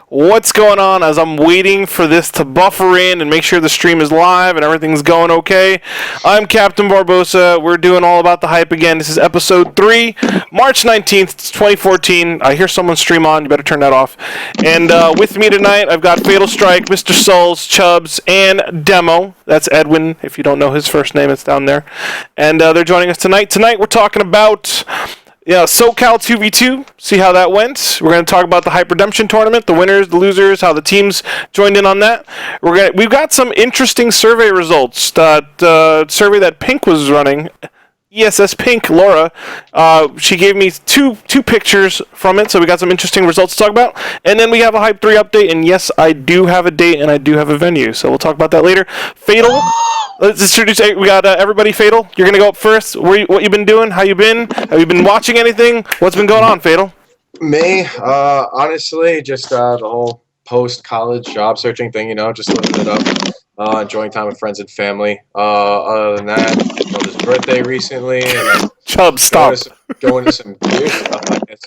What's going on as I'm waiting for this to buffer in and make sure the stream is live and everything's going okay? I'm Captain Barbosa. We're doing All About the Hype again. This is episode 3, March 19th, 2014. I hear someone stream on. You better turn that off. And with me tonight, I've got Fatal Strike, Mr. Souls, Chubbs, and Demo. That's Edwin. If you don't know his first name, it's down there. And they're joining us tonight. Tonight, we're talking about SoCal 2v2, see how that went. We're going to talk about the Hype Redemption Tournament, the winners, the losers, how the teams joined in on that. We've got some interesting survey results. The survey that Pink was running, ESS Pink, Laura, she gave me two pictures from it, so we got some interesting results to talk about. And then we have a Hype 3 update, and yes, I do have a date, and I do have a venue, so we'll talk about that later. Fatal, let's introduce, we got everybody. Fatal, you're going to go up first. What you been doing? How you been? Have you been watching anything? What's been going on, Fatal? Me, honestly, just the whole post-college job searching thing, just living it up, enjoying time with friends and family. Other than that, his birthday recently. And Chubbs, stop. Going to some weird stuff, I guess,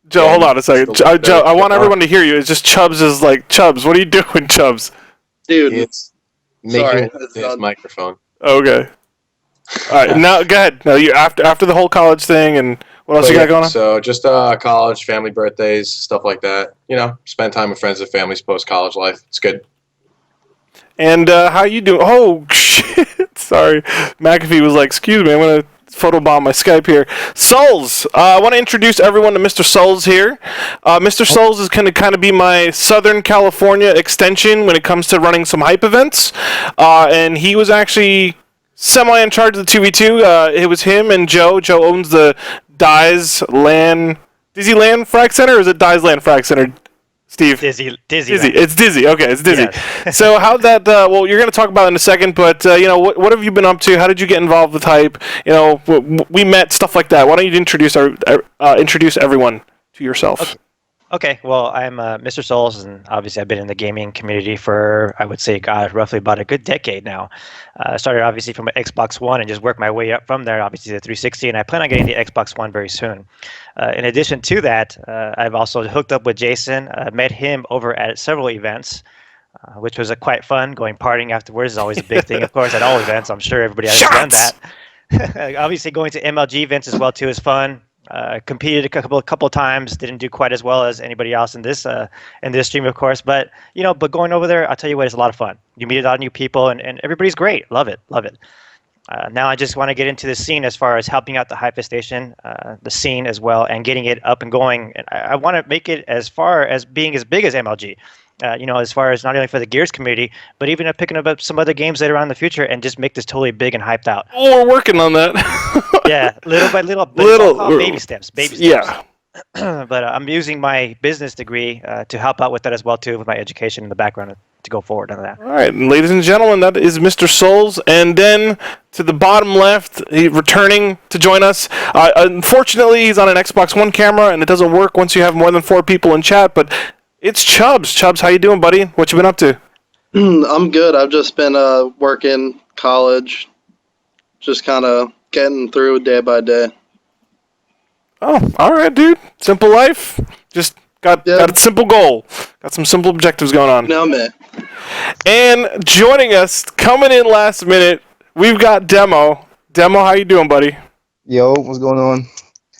Joe, hold on a second. Joe, I want everyone to hear you. It's just Chubbs is like, Chubbs, what are you doing, Chubbs? Dude. It's making his microphone. Okay. All right, now go ahead. Now you after the whole college thing, and what else you got going on? So just college, family birthdays, stuff like that. Spend time with friends and families post college life. It's good. And how you doing? Oh shit! Sorry, McAfee was like, "Excuse me, I'm gonna photobomb my Skype here." Souls, I want to introduce everyone to Mr. Souls here. Mr. Souls is going to kind of be my Southern California extension when it comes to running some hype events. And he was actually semi in charge of the 2v2. It was him and Joe. Joe owns the Dizzy Land Frag Center, or is it Dies Land Frag Center? Steve? Dizzy. It's Dizzy. Okay, it's Dizzy. Yes. So how'd that, well, you're going to talk about it in a second, but, what have you been up to? How did you get involved with Hype? We met, stuff like that. Why don't you introduce everyone to yourself? Okay. Well, I'm Mr. Souls, and obviously I've been in the gaming community for, I would say, roughly about a good decade now. I started obviously from an Xbox One and just worked my way up from there, obviously the 360, and I plan on getting the Xbox One very soon. In addition to that, I've also hooked up with Jason, met him over at several events, which was quite fun. Going partying afterwards is always a big thing, of course, at all events. I'm sure everybody has done that. Obviously, going to MLG events as well too is fun. Competed a couple of times, didn't do quite as well as anybody else in this stream, of course. But going over there, I'll tell you what, it's a lot of fun. You meet a lot of new people, and everybody's great. Love it. Now I just want to get into the scene as far as helping out the Hypestation, the scene as well, and getting it up and going. And I want to make it as far as being as big as MLG. As far as not only for the Gears community, but even picking up some other games later on in the future and just make this totally big and hyped out. Oh, we're working on that. Yeah, little by little, baby steps. Yeah. But I'm using my business degree to help out with that as well too, with my education in the background to go forward on that. All right, and ladies and gentlemen, that is Mr. Souls, and then to the bottom left, he's returning to join us. Unfortunately, he's on an Xbox One camera, and it doesn't work once you have more than 4 people in chat, but it's Chubbs. Chubbs, how you doing, buddy? What you been up to? I'm good. I've just been working college, just kind of getting through day by day. Oh, all right, dude. Simple life. Just got a simple goal. Got some simple objectives going on. No, man. And joining us, coming in last minute, we've got Demo. Demo, how you doing, buddy? Yo, what's going on?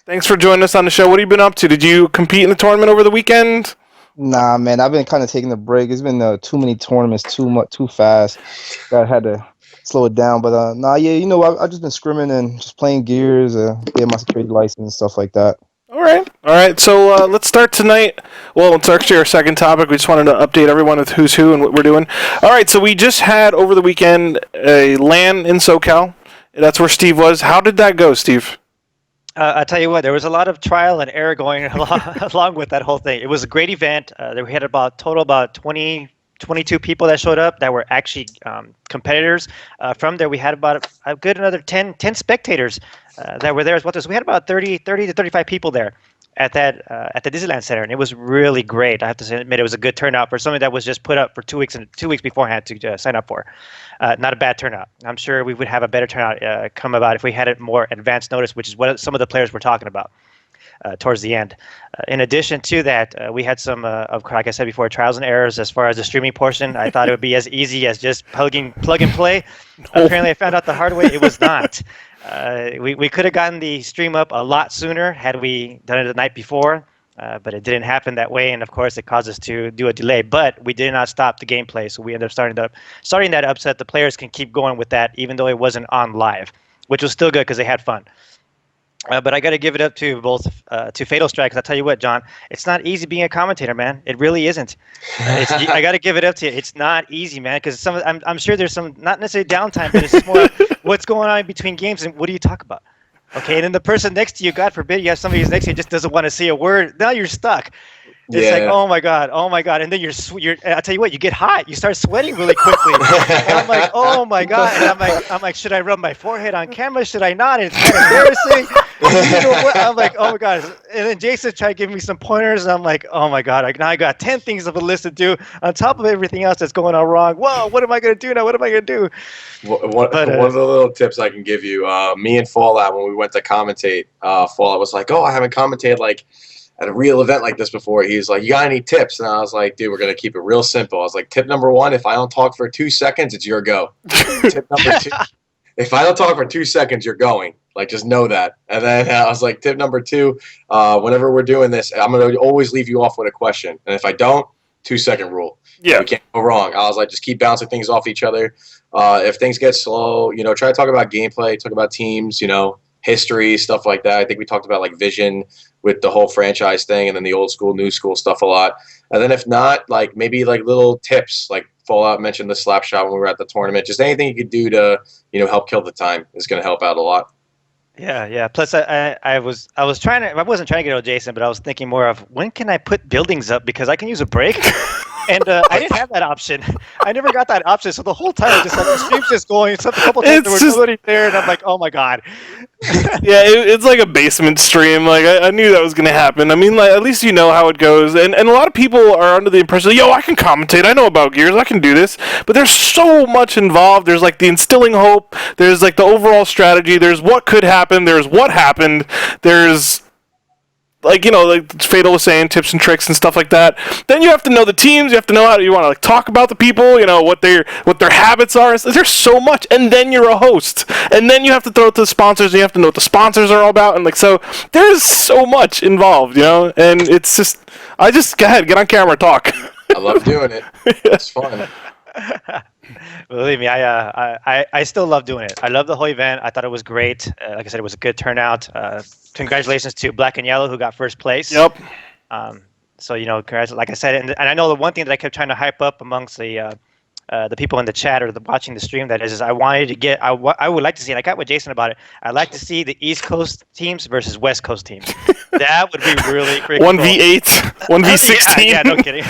Thanks for joining us on the show. What have you been up to? Did you compete in the tournament over the weekend? Nah, man, I've been kind of taking a break. It's been too many tournaments, too fast. I had to slow it down. But I've just been scrimming and just playing Gears, getting my security license and stuff like that. All right. So let's start tonight. Well, it's actually our second topic. We just wanted to update everyone with who's who and what we're doing. All right, so we just had over the weekend a LAN in SoCal. That's where Steve was. How did that go, Steve? I'll tell you what, there was a lot of trial and error going along with that whole thing. It was a great event. We had about 22 people that showed up that were actually competitors. From there, we had about a good another 10 spectators that were there as well. So we had about 30 to 35 people there at the Disneyland Center, and it was really great. I have to admit, it was a good turnout for something that was just put up for 2 weeks beforehand to sign up for. Not a bad turnout. I'm sure we would have a better turnout come about if we had it more advanced notice, which is what some of the players were talking about. towards the end. In addition to that, we had some, like I said before, trials and errors as far as the streaming portion. I thought it would be as easy as just plug and play. Apparently, I found out the hard way it was not. We could have gotten the stream up a lot sooner had we done it the night before. But it didn't happen that way, and of course, it caused us to do a delay. But we did not stop the gameplay, so we ended up starting that up so that the players can keep going with that, even though it wasn't on live, which was still good because they had fun. But I got to give it up to both to Fatal Strike, because I tell you what, John, it's not easy being a commentator, man. It really isn't. I got to give it up to you. It's not easy, man, because I'm sure there's some not necessarily downtime, but it's just more what's going on between games and what do you talk about. Okay, and then the person next to you, God forbid, you have somebody who's next to you just doesn't want to say a word. Now you're stuck. It's like, oh my god, and then you're. I tell you what, you get hot. You start sweating really quickly. And I'm like, oh my god, and I'm like, should I rub my forehead on camera? Should I not? And it's kind of embarrassing. You know what? I'm like, oh my god. And then Jason tried to give me some pointers, and I'm like, oh my god, now I got 10 things of a list to do on top of everything else that's going on wrong. Whoa, what am I gonna do now? What am I gonna do? One of the little tips I can give you, me and Fallout, when we went to commentate, Fallout was like, oh, I haven't commentated like at a real event like this before. He was like, you got any tips? And I was like, dude, we're going to keep it real simple. I was like, tip number 1, if I don't talk for 2 seconds, it's your go. Tip number 2, if I don't talk for 2 seconds, you're going. Like, just know that. And then I was like, tip number 2, whenever we're doing this, I'm going to always leave you off with a question. And if I don't, 2-second rule. Yeah. We can't go wrong. I was like, just keep bouncing things off each other. If things get slow, try to talk about gameplay, talk about teams, history, stuff like that. I think we talked about like vision with the whole franchise thing, and then the old school, new school stuff a lot. And then if not, like maybe like little tips, like Fallout mentioned the slap shot when we were at the tournament. Just anything you could do to, help kill the time is going to help out a lot. Yeah. Plus, I wasn't trying to get on Jason, but I was thinking more of when can I put buildings up because I can use a break. And I didn't have that option. I never got that option. So the whole time, I just like the stream's just going. A couple times there was nobody there, and I'm like, oh my god. Yeah, it's like a basement stream. Like I knew that was gonna happen. I mean, like at least you know how it goes. And a lot of people are under the impression, yo, I can commentate. I know about Gears. I can do this. But there's so much involved. There's like the instilling hope. There's like the overall strategy. There's what could happen. There's what happened. There's like Fatal was saying, tips and tricks and stuff like that. Then you have to know the teams. You have to know how you want to like talk about the people. What their habits are. There's so much, and then you're a host, and then you have to throw it to the sponsors. And you have to know what the sponsors are all about, and so there's so much involved, And it's just, go ahead, get on camera, talk. I love doing it. It's fun. Believe me, I still love doing it. I love the whole event. I thought it was great. Like I said, it was a good turnout. Congratulations to Black and Yellow who got first place. Yep. So congrats. Like I said, and I know the one thing that I kept trying to hype up amongst the people in the chat or watching the stream, that is I wanted to get. I would like to see, and I got with Jason about it. I'd like to see the East Coast teams versus West Coast teams. That would be really cool. 1v8, 1v16. Yeah, no kidding.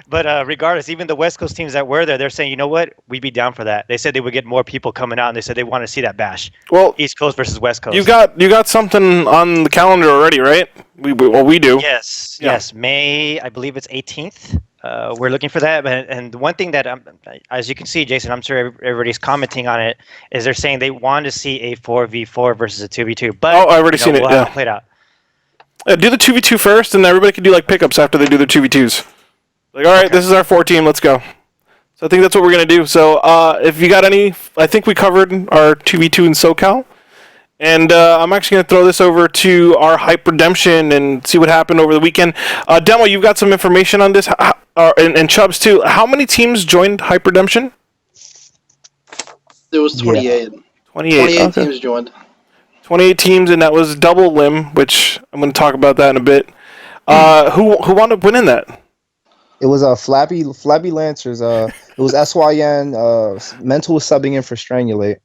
But regardless, even the West Coast teams that were there, they're saying, you know what, we'd be down for that. They said they would get more people coming out, and they said they want to see that bash. Well, East Coast versus West Coast. You got something on the calendar already, right? We do. Yes, Yeah. yes. May, I believe it's 18th. We're looking for that. And the one thing that, as you can see, Jason, I'm sure everybody's commenting on it, is they're saying they want to see a 4v4 versus a 2v2. But I've already seen it. We'll have it played out. Do the 2v2 first, and everybody can do like pickups after they do their 2v2s. Like, all right, This is our 4 team. Let's go. So I think that's what we're gonna do. So if you got any, I think we covered our 2v2 in SoCal, and I'm actually gonna throw this over to our Hype Redemption and see what happened over the weekend. Demo, you've got some information on this, and Chubbs too. How many teams joined Hype Redemption? There was 28. 28 teams joined. 28 teams, and that was double limb, which I'm going to talk about that in a bit. Who wound up winning that? It was Flappy Lancers. It was SYN. Mental was subbing in for Strangulate.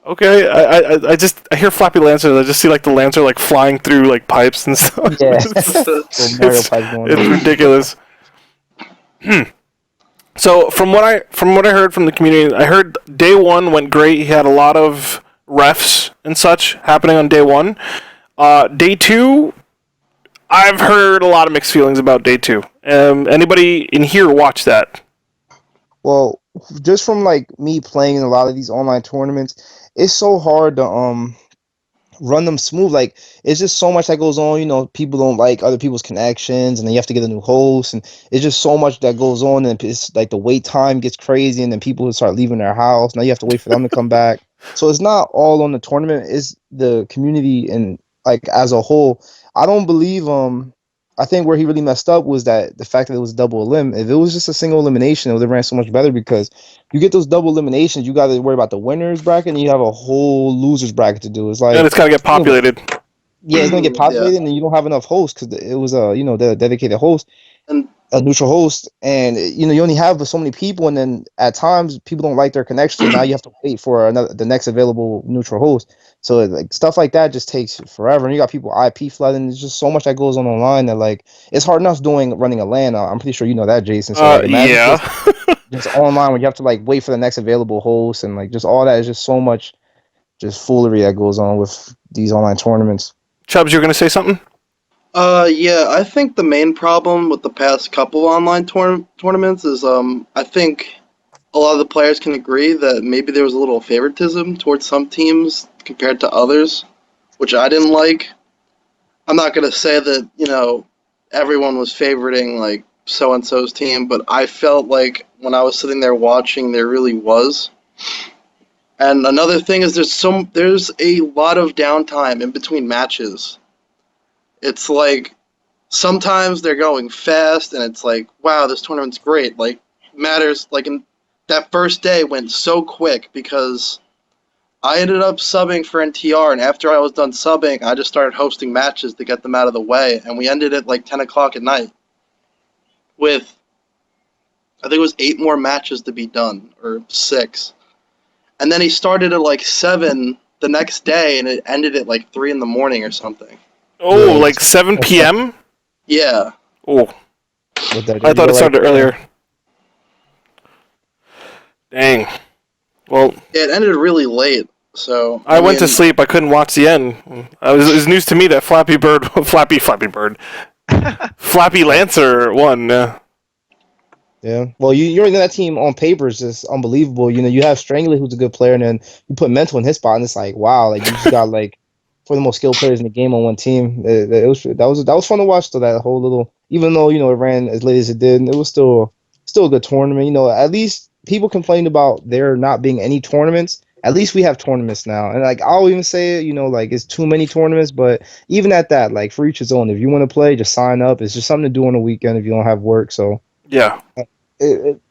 Okay, I hear Flappy Lancers. I just see like the Lancer like flying through like pipes and stuff. Yeah. Mario it's Pipes going it's ridiculous. So from what I heard from the community, I heard day one went great. He had a lot of refs and such happening on day one. Day two, I've heard a lot of mixed feelings about day two. Anybody in here watch that? Well, just from like me playing in a lot of these online tournaments, it's so hard to run them smooth. Like it's just so much that goes on. You know, people don't like other people's connections, and then you have to get a new host, and it's just so much that goes on. And it's like the wait time gets crazy, and then people start leaving their house. Now you have to wait for them to come back. So it's not all on the tournament; it's the community and like as a whole. I don't believe I think where he really messed up was that the fact that it was double elim. If it was just a single elimination, it would have ran so much better because you get those double eliminations, you got to worry about the winners bracket, and you have a whole losers bracket to do. It's like, And it's got to get populated. yeah, it's gonna get populated, and you don't have enough hosts because it was the dedicated host, And a neutral host, and you only have so many people, and then at times people don't like their connection. So now you have to wait for the next available neutral host. So like stuff like that just takes forever, and you got people IP flooding. There's just so much that goes on online that like it's hard enough running a LAN. I'm pretty sure you know that, Jason. So like, imagine Yeah. just online when you have to like wait for the next available host, and like just all that is just so much just foolery that goes on with these online tournaments. Chubbs, you're going to say something? yeah, I think the main problem with the past couple online tournaments is I think a lot of the players can agree that maybe there was a little favoritism towards some teams compared to others, which I didn't like. I'm not going to say that, everyone was favoriting like so-and-so's team, but I felt like when I was sitting there watching, there really was. And another thing is there's a lot of downtime in between matches. It's like sometimes they're going fast and it's like, wow, this tournament's great. Like matters like in that first day went so quick because I ended up subbing for NTR, and after I was done subbing, I just started hosting matches to get them out of the way, and we ended at like 10 o'clock at night with, I think it was 8 more matches to be done, or 6. And then he started at like 7 the next day, and it ended at like 3 in the morning or something. Oh, Yeah. like 7 p.m.? Yeah. Oh, With that, I thought it started right? earlier. Dang. Well, It ended really late, so... I went to mean, sleep. I couldn't watch the end. It was news to me that Flappy Lancer won. Yeah. Well, you already know that team on paper is just unbelievable. You have Strangler, who's a good player, and then you put Mental in his spot, and it's like, wow, like you just got like four of the most skilled players in the game on one team. That was fun to watch. Though that whole little, even though it ran as late as it did, it was still a good tournament. At least people complained about there not being any tournaments. At least we have tournaments now, and like I'll even say it, like it's too many tournaments. But even at that, like for each its own. If you want to play, just sign up. It's just something to do on the weekend if you don't have work. So. Yeah.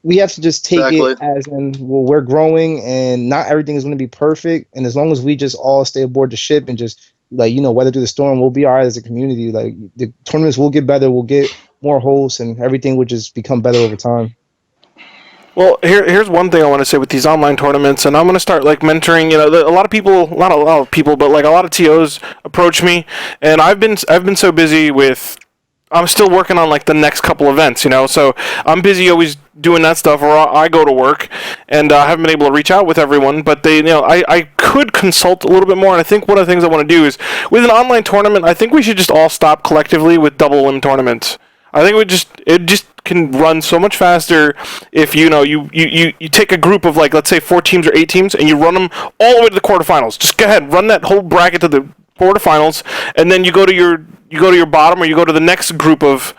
We have to just take Exactly. it as in, well, we're growing and not everything is going to be perfect. And as long as we just all stay aboard the ship and just weather through the storm, we'll be all right as a community. Like the tournaments will get better. We'll get more hosts and everything will just become better over time. Well, here's one thing I want to say with these online tournaments, and I'm going to start like mentoring. A lot of people, not a lot of people, but like a lot of TOs approach me, and I've been so busy with. I'm still working on like the next couple events, so I'm busy always doing that stuff, or I go to work, and I haven't been able to reach out with everyone. But I could consult a little bit more, and I think one of the things I want to do is with an online tournament, I think we should just all stop collectively with double elim tournaments. I think it just can run so much faster if you take a group of like let's say 4 teams or 8 teams and you run them all the way to the quarterfinals. Just go ahead, run that whole bracket to the quarterfinals, and then you go to your bottom, or you go to the next group of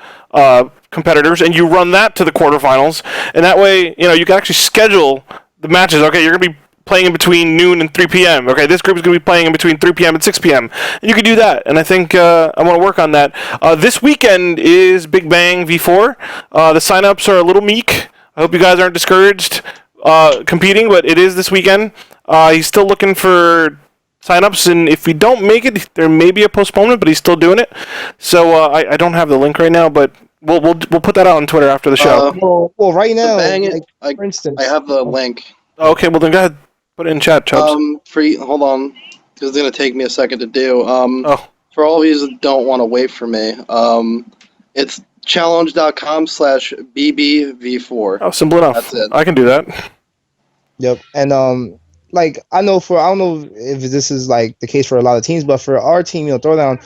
competitors, and you run that to the quarterfinals. And that way, you can actually schedule the matches. Okay, you're gonna be playing in between noon and 3 p.m. Okay, this group is gonna be playing in between 3 p.m. and 6 p.m. And you can do that. And I think I want to work on that. This weekend is Big Bang V4. The signups are a little meek. I hope you guys aren't discouraged competing, but it is this weekend. He's still looking for signups, and if we don't make it, there may be a postponement, but he's still doing it. So I don't have the link right now, but we'll put that out on Twitter after the show. Well, right now, I for instance, have the link. Okay, well then go ahead, put it in chat, Chubbs. Hold on, because it's gonna take me a second to do. Oh. For all of you that don't want to wait for me, it's challenge.com/bbv4. Oh, simple enough. That's it. I can do that. Yep, and I don't know if this is like the case for a lot of teams, but for our team, Throwdown,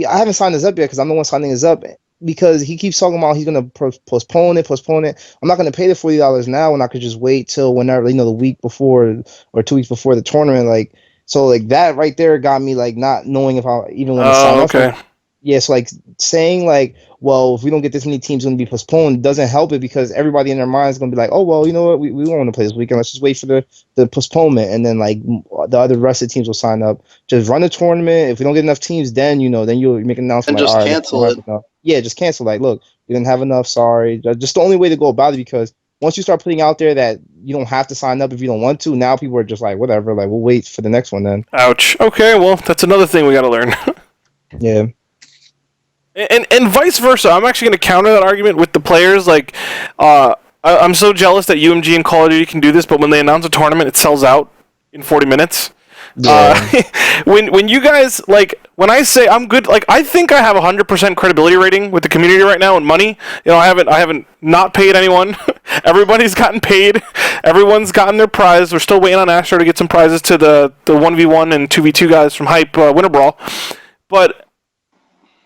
I haven't signed this up yet because I'm the one signing this up because he keeps talking about he's gonna postpone it. I'm not gonna pay the $40 now when I could just wait till whenever the week before or 2 weeks before the tournament. Like So like that right there got me like not knowing if I even want to sign up. okay. Yeah, so like saying like, well, if we don't get this many teams, going to be postponed doesn't help it because everybody in their minds is going to be like, oh well, you know what, we won't want to play this weekend. Let's just wait for the postponement, and then like the rest of the teams will sign up. Just run the tournament. If we don't get enough teams, then then you'll make an announcement. And like, just all right, cancel it. Yeah, just cancel. Like, look, we didn't have enough. Sorry. Just the only way to go about it, because once you start putting out there that you don't have to sign up if you don't want to, now people are just like, whatever. Like, we'll wait for the next one then. Ouch. Okay, well, that's another thing we got to learn. Yeah. And vice versa. I'm actually going to counter that argument with the players. Like, I'm so jealous that UMG and Call of Duty can do this, but when they announce a tournament, it sells out in 40 minutes. Yeah. When you guys, like, when I say I'm good, like, I think I have 100% credibility rating with the community right now and money. You know, I haven't not paid anyone. Everybody's gotten paid. Everyone's gotten their prize. We're still waiting on Astro to get some prizes to the 1v1 and 2v2 guys from Hype Winter Brawl. But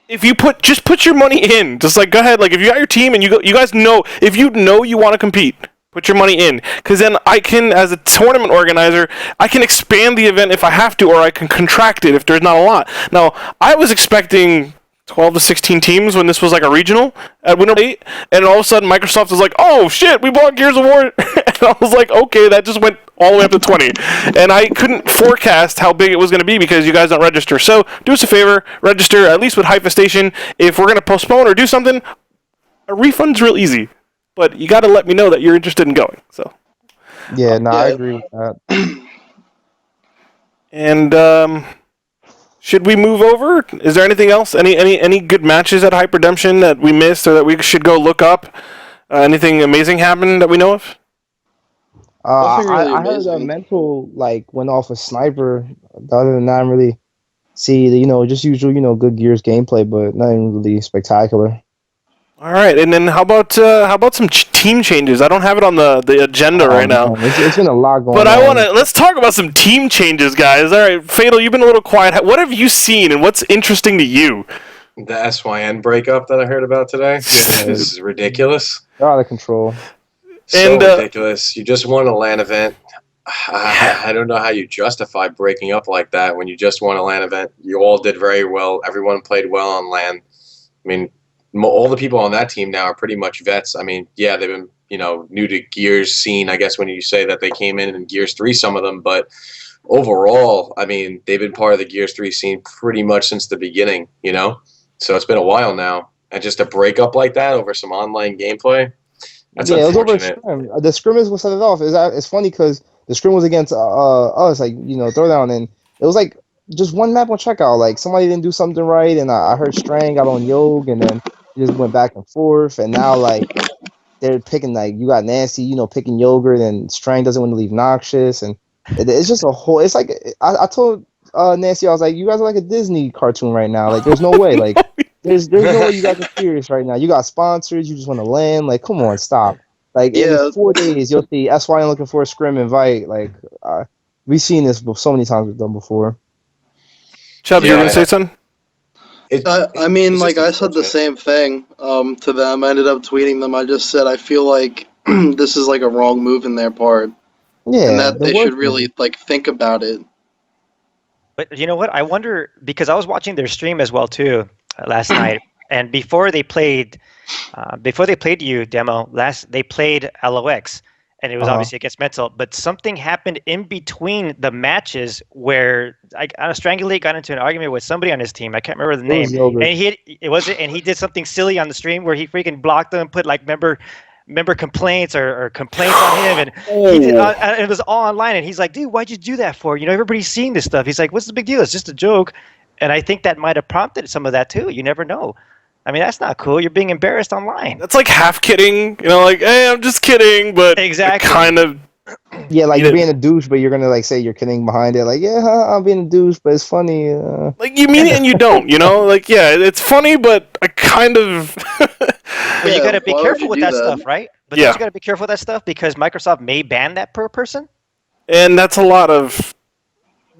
if you just put your money in, just like go ahead, like if you got your team and you guys know, if you know you want to compete, put your money in, because then I can, as a tournament organizer, I can expand the event if I have to, or I can contract it if there's not a lot. Now, I was expecting 12 to 16 teams when this was like a regional at Winter 8, and all of a sudden Microsoft was like, oh shit, we bought Gears of War, and I was like, okay, that just went all the way up to 20, and I couldn't forecast how big it was going to be because you guys don't register. So do us a favor, register, at least with Hypha-Station. If we're going to postpone or do something, a refund's real easy, but you got to let me know that you're interested in going. So Yeah, no, I agree with that. And should we move over? Is there anything else? Any good matches at Hype Redemption that we missed or that we should go look up? Anything amazing happened that we know of? Nothing really I heard a amazing. mental like went off a sniper. Other than that, I didn't really see the just usual good Gears gameplay, but nothing really spectacular. All right, and then how about some team changes? I don't have it on the agenda right now. It's been a lot going on. But let's talk about some team changes, guys. All right, Fatal, you've been a little quiet. What have you seen, and what's interesting to you? The SYN breakup that I heard about today. This is ridiculous. They're out of control. So ridiculous. You just won a LAN event. I don't know how you justify breaking up like that when you just won a LAN event. You all did very well. Everyone played well on LAN. I mean, all the people on that team now are pretty much vets. I mean, yeah, they've been, new to Gears scene, I guess, when you say that they came in Gears 3, some of them. But overall, I mean, they've been part of the Gears 3 scene pretty much since the beginning, So it's been a while now. And just a breakup like that over some online gameplay, that's unfortunate. It was over scrim. The scrim is what set it off. It's funny because the scrim was against us, like, Throwdown, and it was like just one map on checkout. Like, somebody didn't do something right, and I heard Strang got on Yog, and then it just went back and forth, and now, like, they're picking, like, you got Nancy, picking Yogurt, and Strang doesn't want to leave Noxious, and it's just a whole, it's like, I told Nancy, I was like, you guys are like a Disney cartoon right now. Like, there's no way, like, there's no way you guys are serious right now. You got sponsors, you just want to land, like, come on, stop. Like, in 4 days, you'll see SYN looking for a scrim invite. Like, we've seen this so many times we've done before. Chubb, you were going to say something? I mean, like, I said the same thing to them. I ended up tweeting them. I just said, I feel like this is, like, a wrong move in their part. Yeah. And that they should really, like, think about it. But you know what? I wonder, because I was watching their stream as well, too, last night. And before they played you, Demo, they played LOX. And it was obviously against Mental, but something happened in between the matches where Strangulate got into an argument with somebody on his team. I can't remember the name. And he did something silly on the stream where he freaking blocked them, put like member complaints or complaints on him, and he did. And it was all online. And he's like, "Dude, why'd you do that for? Everybody's seeing this stuff." He's like, "What's the big deal? It's just a joke." And I think that might have prompted some of that too. You never know. I mean, that's not cool. You're being embarrassed online. That's like half kidding, like, hey, I'm just kidding, but exactly. Kind of. Yeah, like you're being a douche, but you're gonna like say you're kidding behind it. Like, yeah, I'm being a douche, but it's funny. Like you mean it and you don't, Like, yeah, it's funny, but I kind of. But you gotta be careful with that stuff, right? But yeah. You gotta be careful with that stuff because Microsoft may ban that per person. And that's a lot of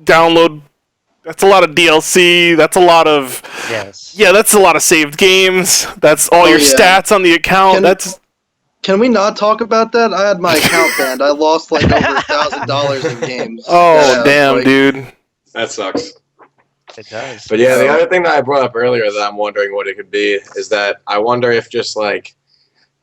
download. That's a lot of DLC. That's a lot of. Yes. Yeah, that's a lot of saved games. That's all your stats on the account. Can we not talk about that? I had my account banned. I lost like over $1,000 in games. Oh, damn, dude. That sucks. It does. But yeah, the other thing that I brought up earlier that I'm wondering what it could be is that I wonder if just like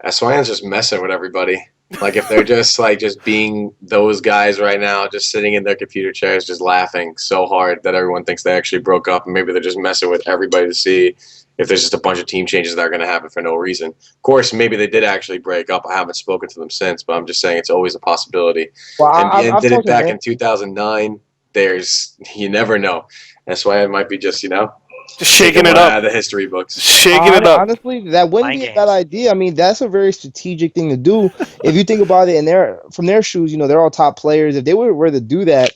SYN's just messing with everybody. Like if they're just like just being those guys right now, just sitting in their computer chairs, just laughing so hard that everyone thinks they actually broke up, and maybe they're just messing with everybody to see if there's just a bunch of team changes that are going to happen for no reason. Of course, maybe they did actually break up. I haven't spoken to them since, but I'm just saying it's always a possibility. Well, NBA I've did it talked to back them. in 2009. You never know. That's why it might be just Just shaking taking it one up. out of the history books. Shaking it up. Honestly, that wouldn't Mind be a bad games. idea. I mean, that's a very strategic thing to do. If you think about it, and they're from their shoes, they're all top players. If they were to do that,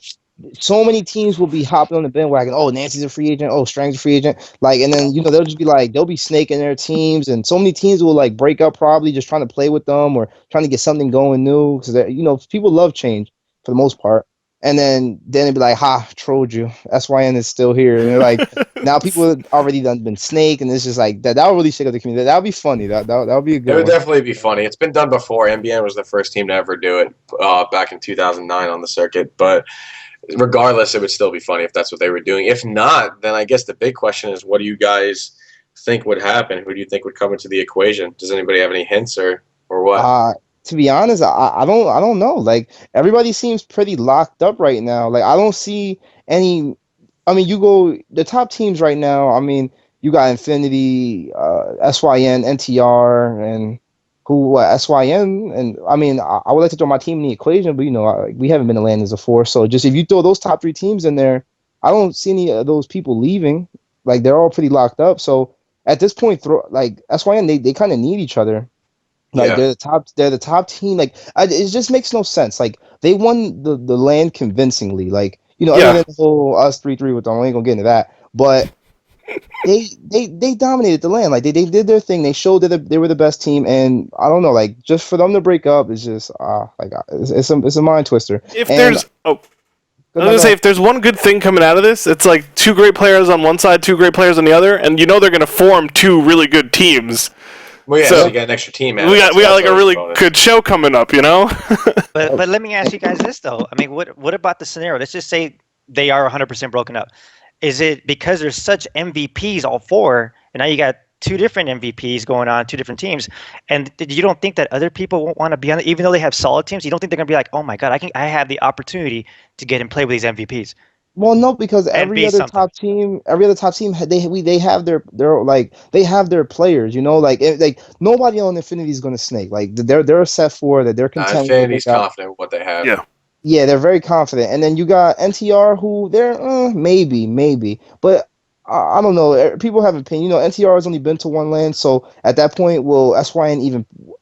so many teams will be hopping on the bandwagon. Oh, Nancy's a free agent. Oh, Strang's a free agent. Like, and then they'll just be like, they'll be snaking their teams, and so many teams will like break up, probably just trying to play with them or trying to get something going new. Because people love change for the most part. And then it'd be like, ha, trolled you. SYN is still here. And they're like, now people have already been snaked, and it's just like that. That would really shake up the community. That would be funny. That would be a It good would one. definitely be funny. It's been done before. NBN was the first team to ever do it back in 2009 on the circuit. But regardless, it would still be funny if that's what they were doing. If not, then I guess the big question is, what do you guys think would happen? Who do you think would come into the equation? Does anybody have any hints or what? To be honest, I don't know. Like everybody seems pretty locked up right now. Like I don't see any. I mean, you go the top teams right now. I mean, you got Infinity, SYN, NTR, and SYN. And I mean, I would like to throw my team in the equation, but we haven't been to Landers before. So just if you throw those top three teams in there, I don't see any of those people leaving. Like they're all pretty locked up. So at this point, SYN, they kind of need each other. Like Yeah. they're the top team. Like it just makes no sense. Like they won the land convincingly. Like Yeah. other than the whole us 3-3 with them, I ain't gonna get into that. But they dominated the land. Like they did their thing. They showed that they were the best team. And I don't know. Like just for them to break up is just it's a mind twister. If And- there's I was gonna say, if there's one good thing coming out of this, it's like two great players on one side, two great players on the other, and they're gonna form two really good teams. Well, yeah, So- so you get an extra team. We got like a really good show coming up, But let me ask you guys this though. I mean, what about the scenario? Let's just say they are 100% broken up. Is it because there's such MVPs, all four, and now you got two different MVPs going on, two different teams, and you don't think that other people won't want to be on it, even though they have solid teams? You don't think they're gonna be like, oh my god, I have the opportunity to get and play with these MVPs? Well, no, because And every be other something. top team, they have they have their players. Like nobody on Infinity is going to snake. Like they're a set for that. They're content. with what Infinity's they got. confident with what they have. Yeah. Yeah, they're very confident. And then you got NTR, who they're maybe, but I don't know. People have opinion. NTR has only been to one land, so at that point, will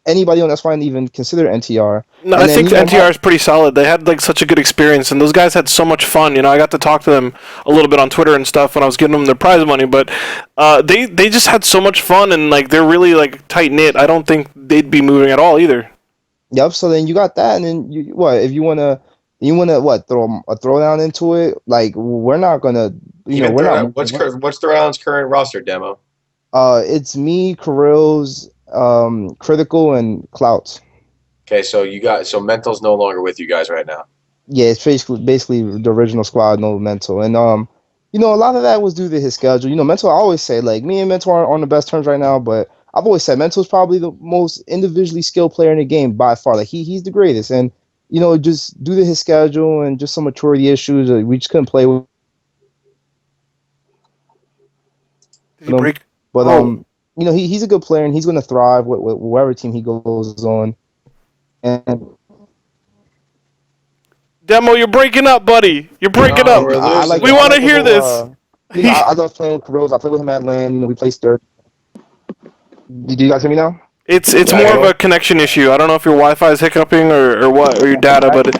anybody on SYN even consider NTR? No, And I then think you don't NTR is pretty solid. They had like such a good experience, and those guys had so much fun. I got to talk to them a little bit on Twitter and stuff when I was giving them their prize money. But they just had so much fun, and like they're really like tight knit. I don't think they'd be moving at all either. Yep. So then you got that, and then if you wanna throw a throwdown into it? Like we're not gonna Even we're Thor- not. what's the round's current roster demo? It's me, Karil's, Critical, and Clouts. Okay, so Mental's no longer with you guys right now. Yeah, it's basically the original squad, no Mental, and a lot of that was due to his schedule. Mental, I always say like me and Mental aren't on the best terms right now, but I've always said Mental's probably the most individually skilled player in the game by far. Like he's the greatest, and just due to his schedule and just some maturity issues, we just couldn't play with Did he break? But Oh. he's a good player and he's going to thrive with whatever team he goes on. And Demo, you're breaking up, buddy. You're breaking No, up. we're I losing. We I wanna the hear whole, this. I love playing with Rose. I play with him at LAN. We play third. Do you guys hear me now? It's Yeah, more I of know. a connection issue. I don't know if your Wi-Fi is hiccuping or what, or your data, but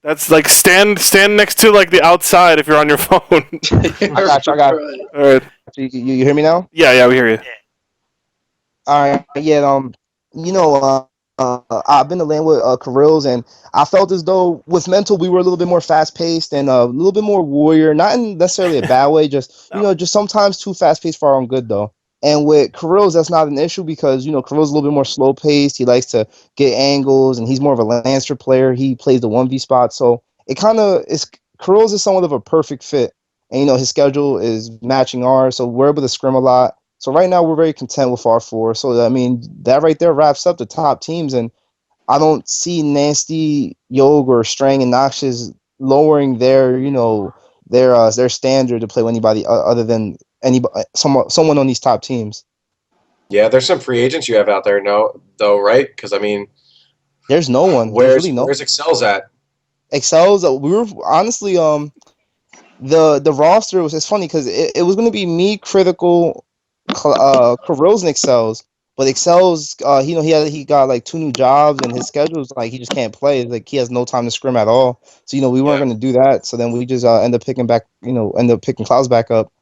that's like stand next to like the outside if you're on your phone. I got you. All right. You hear me now? Yeah, we hear you. All right. Yeah. I've been to LAN with Karil's, and I felt as though with Mental we were a little bit more fast paced and a little bit more warrior. Not in necessarily a bad way, just just sometimes too fast paced for our own good though. And with Karil's, that's not an issue because Karil's a little bit more slow paced. He likes to get angles, and he's more of a Lancer player. He plays the 1v spot, so it kind of is. Karil's is somewhat of a perfect fit and his schedule is matching ours, so we're able to scrim a lot. So right now we're very content with our 4. So I mean that right there wraps up the top teams, and I don't see Nasty, Yog, or Strang and Noxious lowering their their standard to play with anybody other than someone on these top teams. Yeah, there's some free agents you have out there, though, right? Because I mean, there's no one. Where's really no. Where's Excel's at? Excel's. We were honestly the roster was. It's funny because it was going to be me, Critical, Carills, and Excel's. But Excel's, he got like 2 new jobs, and his schedule is like he just can't play. Like he has no time to scrim at all. So we weren't going to do that. So then we just end up picking Clouds back up.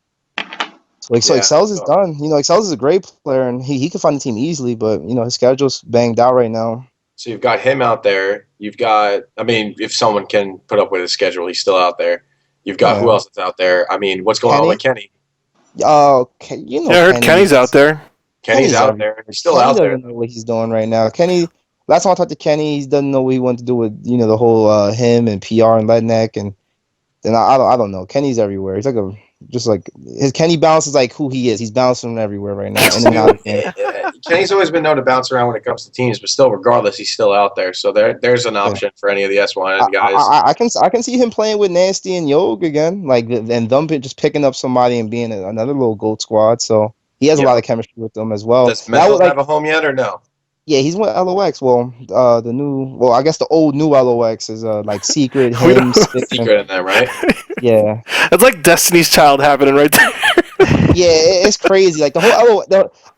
So Excel's is done. Excel's is a great player, and he can find the team easily. But his schedule's banged out right now. So you've got him out there. You've got, I mean, if someone can put up with his schedule, he's still out there. You've got who else is out there? I mean, what's going on with Kenny? I heard Kenny's out there. Kenny's out there. He's still out there. He doesn't know what he's doing right now. Kenny, last time I talked to Kenny, he doesn't know what he wanted to do with the whole him and PR and Ledneck, and then I don't know. Kenny's everywhere. He's like his Kenny bounces like who he is. He's bouncing everywhere right now. Kenny's always been known to bounce around when it comes to teams, but still, regardless, he's still out there. So there's an option for any of the S1 guys. I can see him playing with Nasty and Yog again, and them just picking up somebody and being another little GOAT squad. So he has a lot of chemistry with them as well. Does Mental have a home yet or no? Yeah, he's with LOX. Well, I guess the old new LOX is Secret, him, Secret in them, right? Yeah, it's like Destiny's Child happening right there. Yeah, it's crazy. Like the whole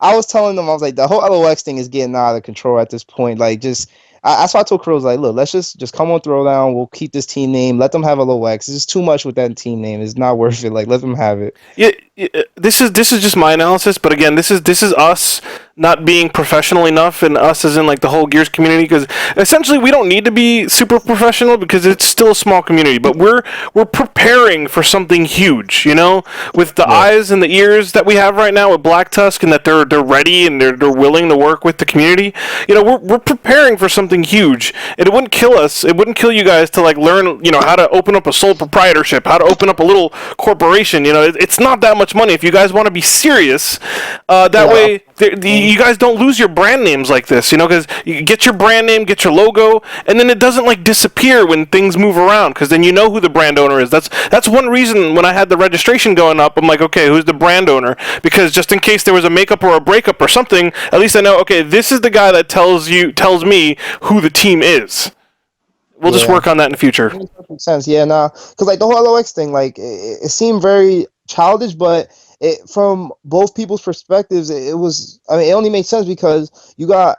I was telling them, I was like, the whole LOX thing is getting out of control at this point. Like, that's why I told Crows, like, look, let's just come on Throwdown. We'll keep this team name. Let them have LOX. It's just too much with that team name. It's not worth it. Like, let them have it. Yeah, this is just my analysis, but again, this is us not being professional enough, and us as in like the whole Gears community, because essentially we don't need to be super professional because it's still a small community, but we're preparing for something huge, with the eyes and the ears that we have right now with Black Tusk, and that they're ready and they're willing to work with the community. We're preparing for something huge, and it wouldn't kill us. It wouldn't kill you guys to like learn, how to open up a sole proprietorship, how to open up a little corporation. It's not that much money if you guys want to be serious. Way, you guys don't lose your brand names like this, because you get your brand name, get your logo, and then it doesn't like disappear when things move around, because then you know who the brand owner is. That's one reason when I had the registration going up, I'm like, okay, who's the brand owner? Because just in case there was a makeup or a breakup or something, at least I know, okay, this is the guy that tells me who the team is. We'll just work on that in the future. Makes perfect sense. Yeah, because like the whole LOX thing, like it seemed very childish, but from both people's perspectives, it was. I mean, it only made sense because you got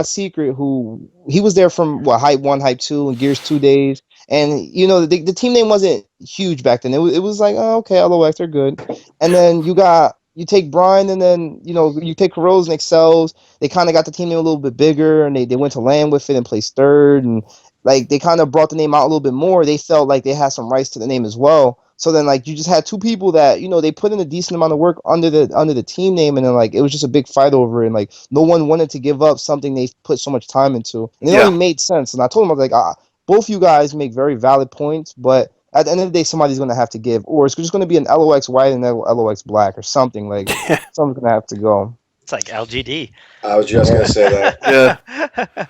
Secret, who he was there from Hype 1, Hype 2, and Gears 2 days, and the team name wasn't huge back then. It was like, oh, okay, LOX, they're good, and then you take Brian, and then you take Carills and Excels. They kind of got the team name a little bit bigger, and they went to land with it and placed third, and like they kind of brought the name out a little bit more. They felt like they had some rights to the name as well. So then, like, you just had 2 people that they put in a decent amount of work under the team name, and then like it was just a big fight over it. And like no one wanted to give up something they put so much time into, and it only made sense. And I told him, I was like, both you guys make very valid points, but at the end of the day, somebody's going to have to give, or it's just going to be an LOX white and an LOX black or something. Like someone's going to have to go. It's like LGD. I was just going to say that. Yeah.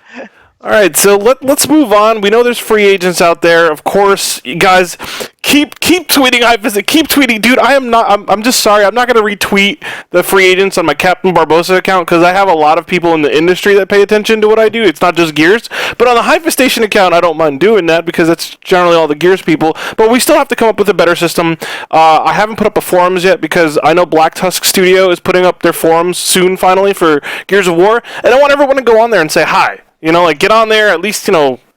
All right, so let's move on. We know there's free agents out there. Of course, you guys keep tweeting. Keep tweeting, dude. I'm just sorry. I'm not gonna retweet the free agents on my Captain Barbosa account because I have a lot of people in the industry that pay attention to what I do. It's not just Gears, but on the Hypha Station account, I don't mind doing that because that's generally all the Gears people. But we still have to come up with a better system. I haven't put up a forums yet because I know Black Tusk Studio is putting up their forums soon, finally, for Gears of War, and I want everyone to go on there and say hi. Get on there, at least,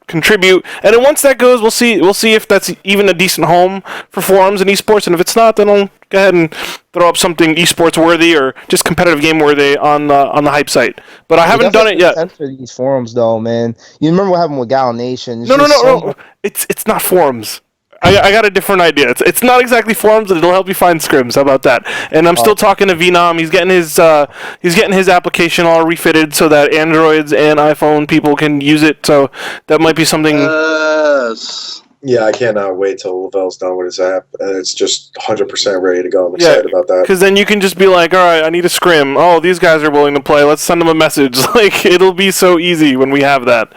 contribute. And then once that goes, we'll see if that's even a decent home for forums and esports. And if it's not, then I'll go ahead and throw up something esports worthy or just competitive game worthy on the Hype site. But I haven't done it yet. For these forums, though, man. You remember what happened with Gal Nation? No. It's not forums. I got a different idea. It's not exactly forums, but it'll help you find scrims. How about that? And I'm still talking to Venom. He's getting his application all refitted so that Androids and iPhone people can use it. So that might be something. Yes. Yeah, I cannot wait till Lavelle's done with his app, and it's just 100% ready to go. I'm excited about that. Because then you can just be like, all right, I need a scrim. Oh, these guys are willing to play. Let's send them a message. Like, it'll be so easy when we have that.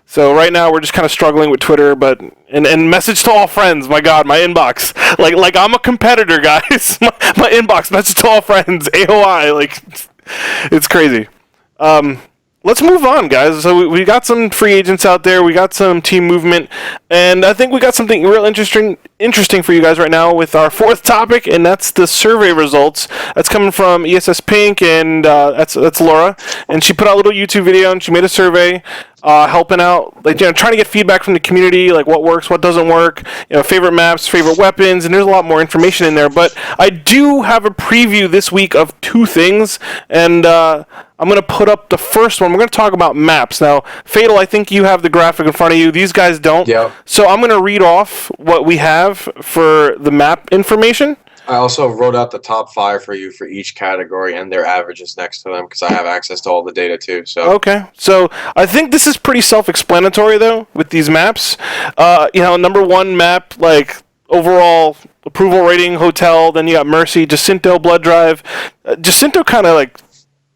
So right now we're just kind of struggling with Twitter, but and message to all friends. My God, my inbox. Like I'm a competitor, guys. my inbox, message to all friends. AOI. Like, it's crazy. Let's move on, guys. So we got some free agents out there. We got some team movement, and I think we got something real interesting for you guys right now with our fourth topic, and that's the survey results. That's coming from ESS Pink, and that's Laura, and she put out a little YouTube video, and she made a survey. Helping out, like, trying to get feedback from the community, like what works, what doesn't work, favorite maps, favorite weapons, and there's a lot more information in there. But I do have a preview this week of two things, and I'm going to put up the first one. We're going to talk about maps. Now, Fatal, I think you have the graphic in front of you. These guys don't. Yeah. So I'm going to read off what we have for the map information. I also wrote out the top 5 for you for each category and their averages next to them because I have access to all the data too. So okay, so I think this is pretty self-explanatory though with these maps. Number 1 map, like overall approval rating, Hotel. Then you got Mercy, Jacinto, Blood Drive. Jacinto kind of like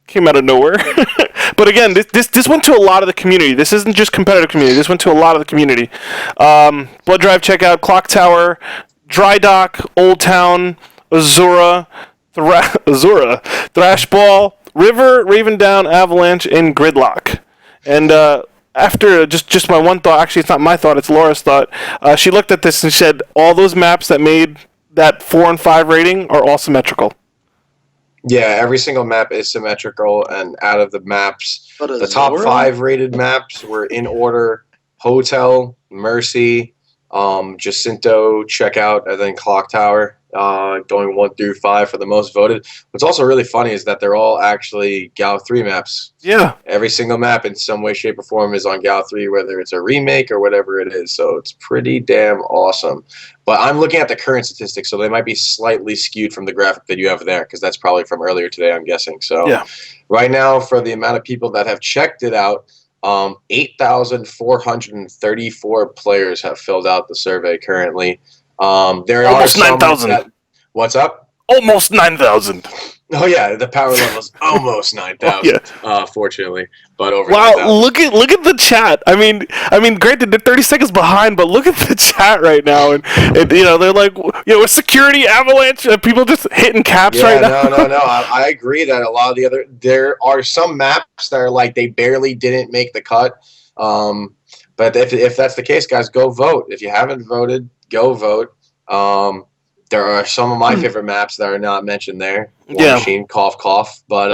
came out of nowhere. But again, this went to a lot of the community. This isn't just competitive community. This went to a lot of the community. Blood Drive, checkout, Clock Tower, Dry Dock, Old Town, Azura, Thrash Ball, River, Raven Down, Avalanche, and Gridlock. And after just my one thought, actually it's not my thought, it's Laura's thought, she looked at this and said all those maps that made that 4 and 5 rating are all symmetrical. yeah, every single map is symmetrical, and out of the maps, But the top Azura? 5 rated maps were in order: Hotel, Mercy, Jacinto, Checkout, and then Clock Tower, going 1 through 5 for the most voted. What's also really funny is that they're all actually Gal 3 maps. Yeah. Every single map in some way, shape, or form is on Gal 3, whether it's a remake or whatever it is. So it's pretty damn awesome. But I'm looking at the current statistics, so they might be slightly skewed from the graphic that you have there, because that's probably from earlier today, I'm guessing. So Yeah. right now, for the amount of people that have checked it out, 8,434 players have filled out the survey currently. There Almost are some 9,000. that- What's up? Almost 9,000. Oh yeah, the power level is almost 9,000. Yeah. Fortunately, but over. Wow, 9,000. look at the chat. I mean, granted they're 30 seconds behind, but look at the chat right now, and they're like, with security, Avalanche, people just hitting caps Yeah, right now. no. I agree that a lot of there are some maps that are like they barely didn't make the cut. But if that's the case, guys, go vote. If you haven't voted, go vote. There are some of my favorite maps that are not mentioned there. War Yeah. Machine, cough, cough. But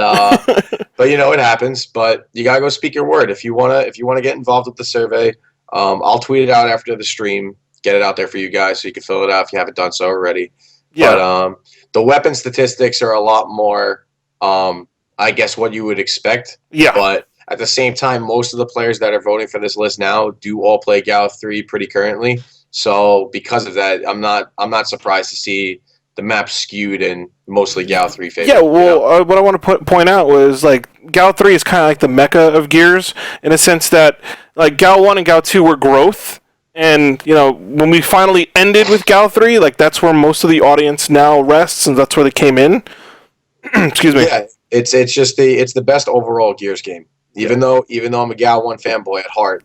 it happens. But you gotta go speak your word. If you wanna get involved with the survey, I'll tweet it out after the stream. Get it out there for you guys so you can fill it out if you haven't done so already. Yeah. But the weapon statistics are a lot more, I guess, what you would expect. Yeah. But at the same time, most of the players that are voting for this list now do all play Gal 3 pretty currently. So because of that, I'm not surprised to see the map skewed and mostly Gal 3 favor. Yeah, well, what I want to point out was, like, Gal 3 is kind of like the mecca of Gears, in a sense that, like, Gal 1 and Gal 2 were growth, and, when we finally ended with Gal 3, like, that's where most of the audience now rests, and that's where they came in. Excuse me. Yeah, it's just the best overall Gears game. Even though I'm a Gal 1 fanboy at heart,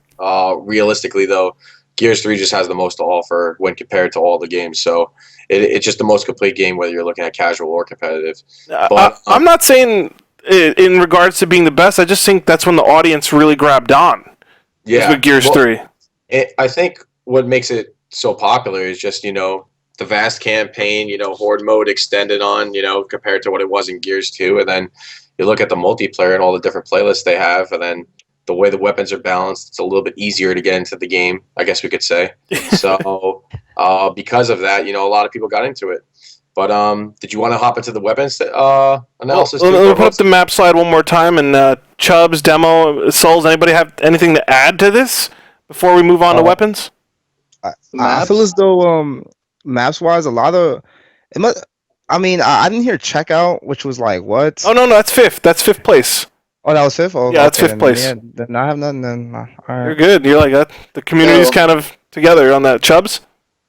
realistically though, Gears 3 just has the most to offer when compared to all the games. So it's just the most complete game, whether you're looking at casual or competitive. But I'm not saying in regards to being the best. I just think that's when the audience really grabbed on. yeah, With Gears 3. I think what makes it so popular is just the vast campaign, horde mode extended on, compared to what it was in Gears 2, and then you look at the multiplayer and all the different playlists they have, and then the way the weapons are balanced, it's a little bit easier to get into the game, I guess we could say. So because of that, a lot of people got into it. But did you want to hop into the weapons analysis? Let me put up the map slide one more time, and Chubbs, Demo, Souls, anybody have anything to add to this before we move on to weapons? I feel as though maps wise, a lot of it must. I mean, I didn't hear checkout, which was like what? Oh no, that's fifth. That's fifth place. Oh, that was fifth. Oh, Yeah, that's fifth then, place. Yeah, then I have nothing. Then all right. You're good. You're like that. The community's kind of together on that. Chubbs?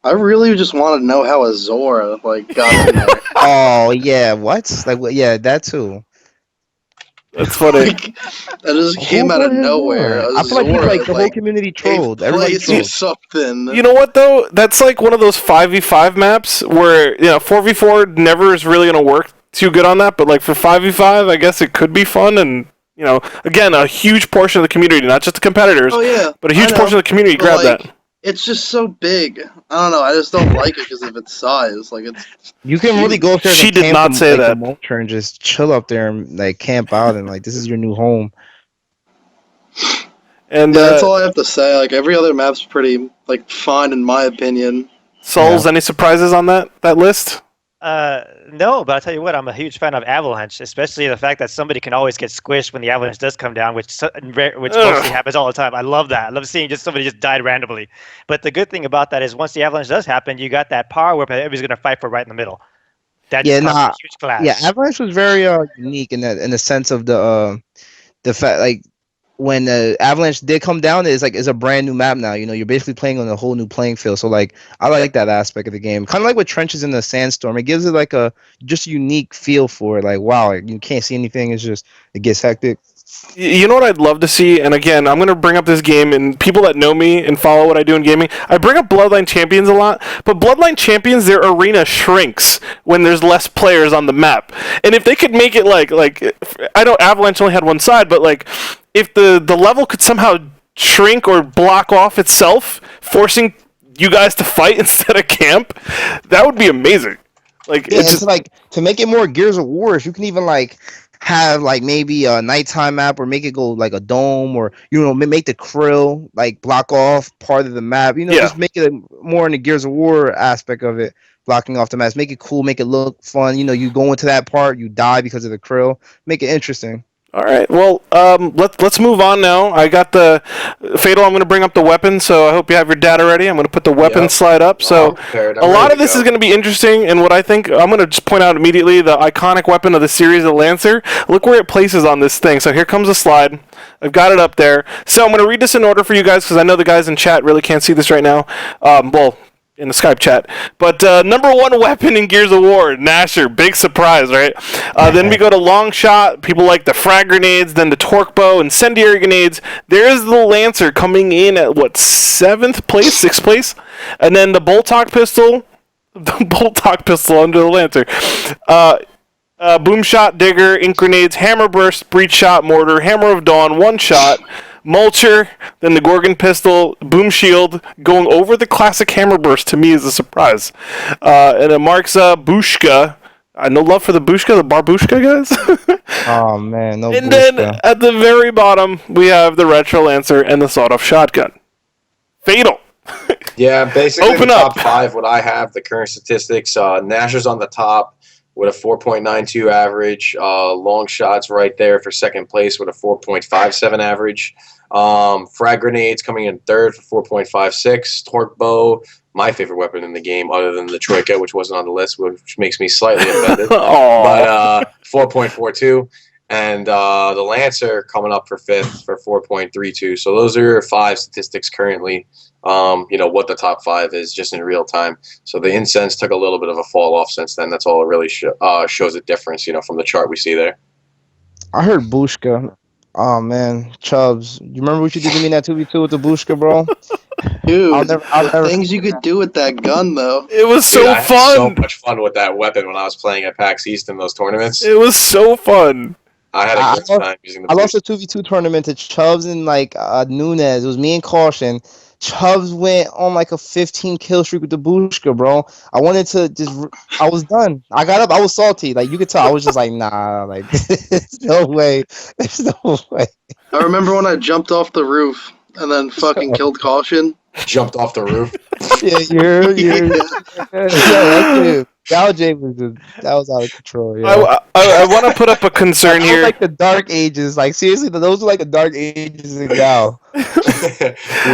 I really just want to know how Azor got in there. Oh yeah, what? Yeah, that too. That's funny. That just came Who out of put him nowhere. there? I feel like Azor, the whole community trolled. eighth Everybody place or trolled. something. You know what though? That's like one of those 5v5 maps where 4v4 never is really gonna work too good on that, but like for 5v5, I guess it could be fun and again, a huge portion of the community, not just the competitors, Oh yeah, but a huge I know, portion of the community but, grabbed like, that. It's just so big. I don't know. I just don't like it because of its size. You can really go up there. She and did camp not in, say like, that. the Vulture and just chill up there and like camp out and like this is your new home. And Yeah, that's all I have to say. Like every other map's pretty fine in my opinion. Souls, any surprises on that list? No, but I'll tell you what, I'm a huge fan of Avalanche, especially the fact that somebody can always get squished when the Avalanche does come down, which mostly happens all the time. I love that. I love seeing just somebody just died randomly. But the good thing about that is once the Avalanche does happen, you got that power where everybody's going to fight for right in the middle. That just causes a huge clash. Yeah, Avalanche was very unique in the sense of the fact when the Avalanche did come down, it's a brand new map now. You're basically playing on a whole new playing field. So I like that aspect of the game. Kind of like with Trenches in the Sandstorm. It gives it a just unique feel for it. Like wow, you can't see anything. It's just it gets hectic. You know what I'd love to see? And again, I'm going to bring up this game, and people that know me and follow what I do in gaming, I bring up Bloodline Champions a lot, but Bloodline Champions, their arena shrinks when there's less players on the map. And if they could make it like I know Avalanche only had one side, but if the level could somehow shrink or block off itself, forcing you guys to fight instead of camp, that would be amazing. It's just to make it more Gears of War, if you can even have maybe a nighttime map or make it go a dome or make the krill block off part of the map. Just make it more in the Gears of War aspect of it, blocking off the maps. Make it cool, make it look fun. You go into that part, you die because of the krill. Make it interesting. All right. Well, let's move on now. I got the Fatal. I'm going to bring up the weapon, so I hope you have your data ready. I'm going to put the weapon slide up. So a lot of this is going to be interesting, and what I think I'm going to just point out immediately the iconic weapon of the series, the Lancer. Look where it places on this thing. So here comes the slide. I've got it up there. So I'm going to read this in order for you guys because I know the guys in chat really can't see this right now. In the Skype chat. But number one weapon in Gears of War, Gnasher. Big surprise, right? Then we go to long shot. People like the frag grenades, then the torque bow, incendiary grenades. There's the Lancer coming in at, 6th place? And then the Boltok pistol. The Boltok pistol under the Lancer. Boom shot, digger, ink grenades, hammer burst, breach shot, mortar, hammer of dawn, one shot. Mulcher, then the Gorgon pistol, boom shield, going over the classic hammer burst to me is a surprise. And it marks Bushka. No love for the Bushka, the Barbushka guys. Oh man, no. And Bushka. then at the very bottom we have the Retro Lancer and the sawed-off shotgun. Fatal. Yeah, basically Open the up. top 5, what I have, the current statistics, Gnasher's on the top with a 4.92 average. Long shots right there for second place with a 4.57 average. Frag grenades coming in third for 4.56. Torque bow, my favorite weapon in the game other than the Troika, which wasn't on the list, which makes me slightly offended. But 4.42. And the Lancer coming up for fifth for 4.32. So those are your 5 statistics currently. What the top 5 is just in real time. So the incense took a little bit of a fall off since then. That's all it really shows a difference, from the chart we see there. I heard Bushka. Oh man, Chubbs, you remember what you did to me in that 2v2 with the Bushka, bro? Dude, I'll never things you could do with that gun though. It was Dude, so I had fun. so much fun with that weapon when I was playing at PAX East in those tournaments. It was so fun. I had a great time using the I lost a 2v2 tournament to Chubbs and Nunez. It was me and Caution. Chubbs went on a 15 kill streak with the Bushka, bro. I wanted to I was done. I got up. I was salty. You could tell. I was just nah. There's no way. There's no way. I remember when I jumped off the roof and then fucking killed Caution. Jumped off the roof. Yeah, you're. Gal that was out of control. Yeah. I want to put up a concern That here. was the dark ages. Seriously, those were the dark ages of Gal. We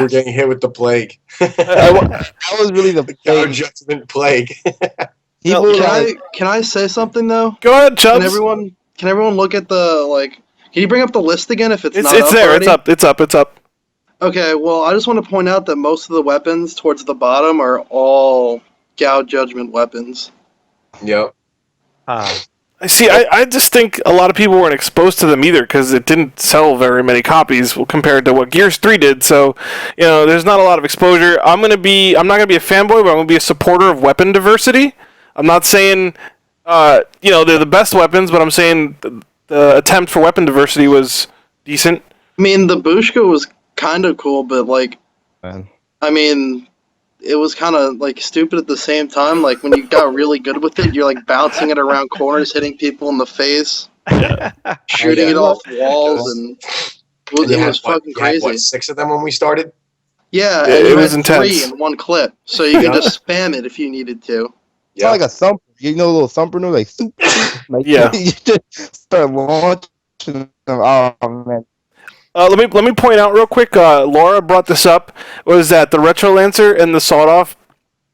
were getting hit with the plague. That was really the Our thing. judgment plague. People Can I say something though? Go ahead, Chubbs. Can everyone look at the Can you bring up the list again if it's not It's up there. already? It's up. Okay, well, I just want to point out that most of the weapons towards the bottom are all Gao Judgment weapons. Yep. I see. I just think a lot of people weren't exposed to them either because it didn't sell very many copies compared to what Gears 3 did. So, there's not a lot of exposure. I'm not gonna be a fanboy, but I'm gonna be a supporter of weapon diversity. I'm not saying, they're the best weapons, but I'm saying the attempt for weapon diversity was decent. I mean, the Bushka was kind of cool, but Man. I mean, it was kind of stupid at the same time. Like when you got really good with it, you're bouncing it around corners, hitting people in the face, shooting it off walls, and it was fucking crazy. What, 6 of them when we started? Yeah, Yeah, and you it was had intense. 3 in one clip, so you could just spam it if you needed to. It's not like a thumper. A little thumper, like soup. Yeah. You just start launching them. Oh man. Let me point out real quick. Laura brought this up. Was that the Retro Lancer and the Sawed Off?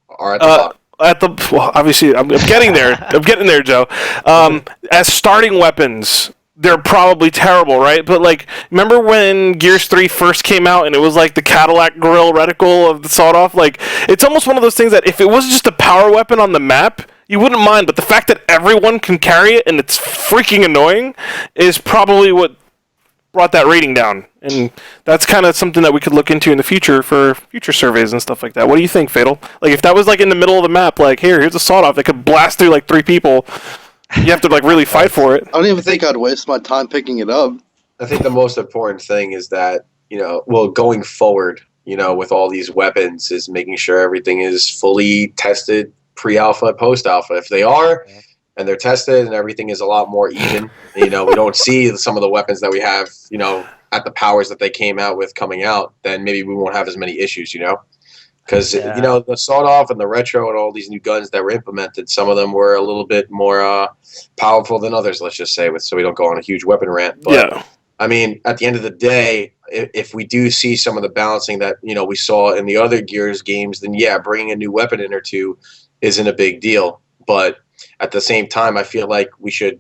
Are at the bottom. Well, obviously, I'm getting there. I'm getting there, Joe. As starting weapons, they're probably terrible, right? But remember when Gears 3 first came out and it was like the Cadillac Grill reticle of the Sawed Off? It's almost one of those things that if it was just a power weapon on the map, you wouldn't mind. But the fact that everyone can carry it and it's freaking annoying is probably what brought that rating down. And that's kind of something that we could look into in the future for future surveys and stuff like that. What do you think, Fatal? If that was in the middle of the map, here's a Sawed Off that could blast through 3 people. You have to really fight for it. I don't even think I'd waste my time picking it up. I think the most important thing is that, going forward, with all these weapons is making sure everything is fully tested pre-alpha, post-alpha. If they are, and they're tested and everything is a lot more even, we don't see some of the weapons that we have, at the powers that they came out with coming out, then maybe we won't have as many issues, Because, the Sawed Off and the Retro and all these new guns that were implemented, some of them were a little bit more powerful than others, let's just say, so we don't go on a huge weapon rant. But, Yeah. I mean, at the end of the day, if we do see some of the balancing that, we saw in the other Gears games, then yeah, bringing a new weapon in or two isn't a big deal. But at the same time, I feel like we should,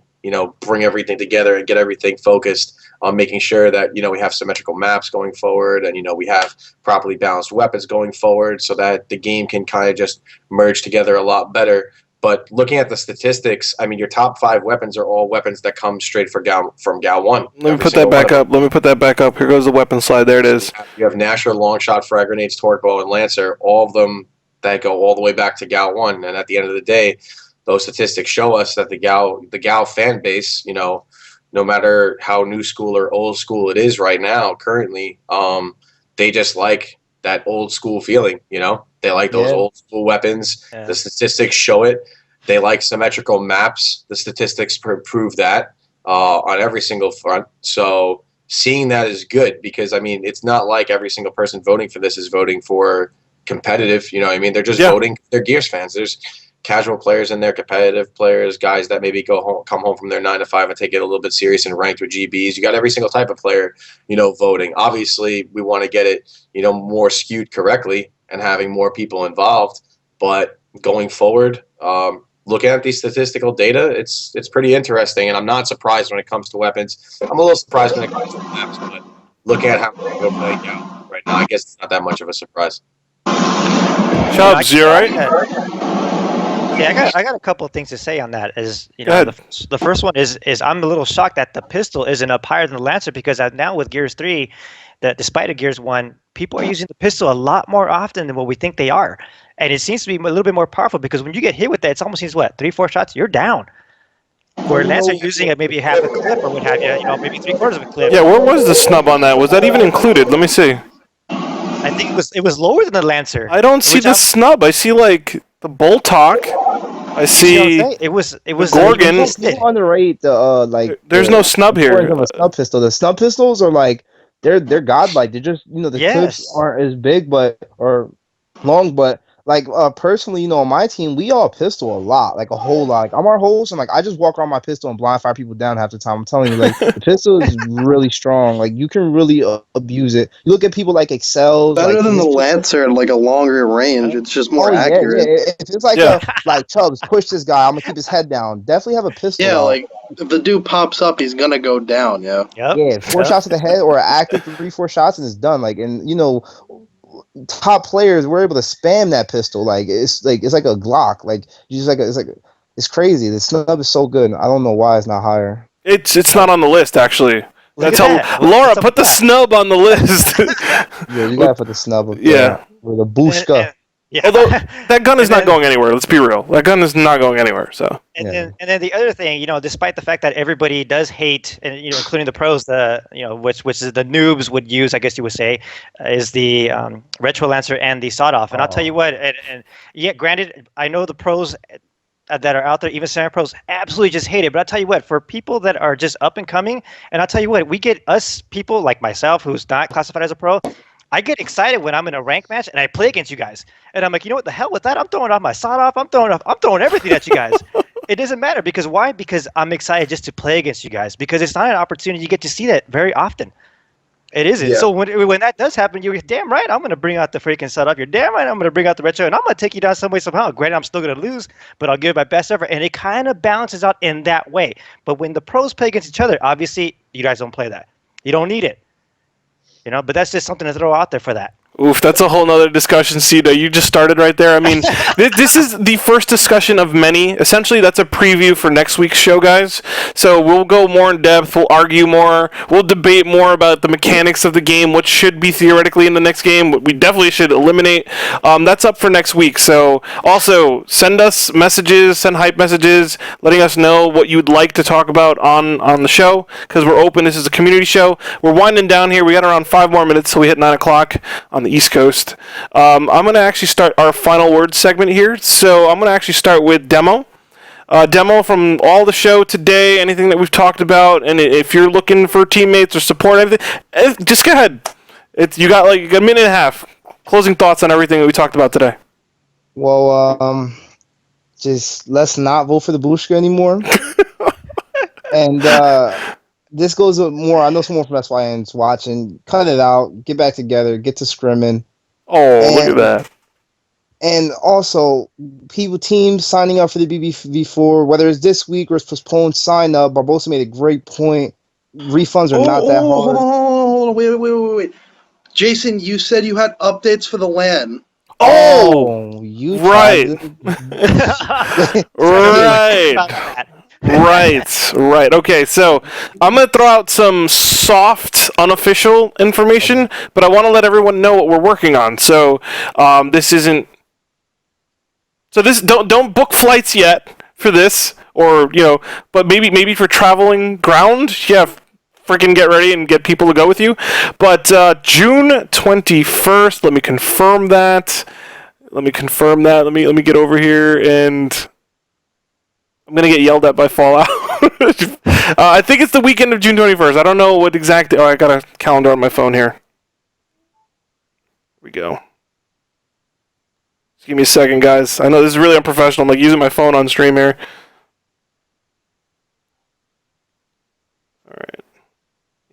bring everything together and get everything focused on making sure that, we have symmetrical maps going forward and, we have properly balanced weapons going forward so that the game can kind of just merge together a lot better. But looking at the statistics, I mean, your top 5 weapons are all weapons that come straight from Gal 1. Let me put that back up. Here goes the weapon slide. There it is. You have Gnasher, Longshot, Frag Grenades, Torque Bow, and Lancer, all of them that go all the way back to Gal 1. And at the end of the day, those statistics show us that the Gal fan base, no matter how new school or old school it is right now, currently, they just like that old school feeling, They like those old school weapons. Yeah. The statistics show it. They like symmetrical maps. The statistics prove that on every single front. So seeing that is good because, I mean, it's not like every single person voting for this is voting for competitive. They're just voting. They're Gears fans. There's casual players and their competitive players, guys that maybe come home from their 9 to 5 and take it a little bit serious and ranked with GBs. You got every single type of player, voting. Obviously, we want to get it, more skewed correctly and having more people involved. But going forward, looking at the statistical data, it's pretty interesting. And I'm not surprised when it comes to weapons. I'm a little surprised when it comes to maps, but looking at how people play out right now, I guess it's not that much of a surprise. Chubbs, you all right? Yeah, I got a couple of things to say on that. The first one is I'm a little shocked that the pistol isn't up higher than the Lancer because now with Gears 3, that despite of Gears 1, people are using the pistol a lot more often than what we think they are, and it seems to be a little bit more powerful because when you get hit with that, it almost seems 3-4 shots, you're down. Where Lancer using it maybe half a clip or what have you, maybe 3/4 of a clip. Yeah, where was the snub on that? Was that even included? Let me see. I think it was lower than the Lancer. I don't see the snub. I see the Bull Talk. I see it was Gorgon. Don't underrate the There's no snub here. Of a snub pistol. The snub pistols are they're godlike. They're just the clips aren't as big or long, but personally, on my team, we all pistol a lot, a whole lot. I'm our host, and I just walk around my pistol and blind fire people down half the time. I'm telling you, the pistol is really strong. You can really abuse it. You look at people like Excel. Better than the Lancer at a longer range. It's just more accurate. Yeah. It's like Chubbs, push this guy. I'm gonna keep his head down. Definitely have a pistol. Yeah, if the dude pops up, he's gonna go down. Yeah. Yep. Yeah, 4 shots to the head or active 3-4 shots and it's done. Like, and top players were able to spam that pistol. Like it's like a Glock. Like you just it's crazy. The snub is so good. I don't know why it's not higher. It's not on the list actually. Look That's at how that. Laura What's up put the with that? snub on the list. Yeah, you gotta put the snub up Yeah. with a Bushka. Yeah. Although that gun is And not then- going anywhere. Let's be real. That gun is not going anywhere. So And then the other thing, despite the fact that everybody does hate, and including the pros, which is the noobs would use, I guess you would say, is the retro lancer and the sawed off. And I'll tell you what, and yeah, granted, I know the pros that are out there, even semi-pros, absolutely just hate it. But I'll tell you what, for people that are just up and coming, and I'll tell you what, we get us people like myself, who's not classified as a pro. I get excited when I'm in a rank match and I play against you guys, and I'm like, you know what, the hell with that? I'm throwing off my sawed off. I'm throwing everything at you guys. It doesn't matter because why? Because I'm excited just to play against you guys because it's not an opportunity you get to see that very often. It isn't. Yeah. So when that does happen, you're damn right. I'm going to bring out the freaking sawed off. You're damn right. I'm going to bring out the retro, and I'm going to take you down some way somehow. Granted, I'm still going to lose, but I'll give it my best effort, and it kind of balances out in that way. But when the pros play against each other, obviously you guys don't play that. You don't need it. But that's just something to throw out there for that. oof, that's a whole nother discussion, Sita. You just started right there. I mean, this is the first discussion of many. Essentially, that's a preview for next week's show, guys. So we'll go more in depth. We'll argue more. We'll debate more about the mechanics of the game, what should be theoretically in the next game, what we definitely should eliminate. That's up for next week. So also, send us messages, send hype messages, letting us know what you'd like to talk about on the show, because we're open. This is a community show. We're winding down here. We got around 5 more minutes till we hit 9 o'clock on the East Coast. I'm going to actually start our final word segment here. So I'm going to actually start with Demo. Demo from all the show today, anything that we've talked about, and if you're looking for teammates or support, everything, just go ahead. You got like a minute and a half. Closing thoughts on everything that we talked about today. Well, just let's not vote for the Bushka anymore. And this goes with more. I know someone from SYN's watching. Cut it out. Get back together. Get to scrimming. Oh, look at that. And also, teams signing up for the BBV4, whether it's this week or it's postponed, sign up. Barbosa made a great point. Refunds are not that hard. Hold on. Wait. Jason, you said you had updates for the LAN. Oh, you right. tried Right. Right. Okay, so I'm going to throw out some soft, unofficial information, but I want to let everyone know what we're working on. So this isn't... So this don't book flights yet for this, or, but maybe for traveling ground, yeah, freaking get ready and get people to go with you. But June 21st, let me confirm that. Let me get over here, and I'm going to get yelled at by Fallout. I think it's the weekend of June 21st. I don't know what exactly... Oh, I got a calendar on my phone here. Here we go. Just give me a second, guys. I know this is really unprofessional. I'm like using my phone on stream here. All right.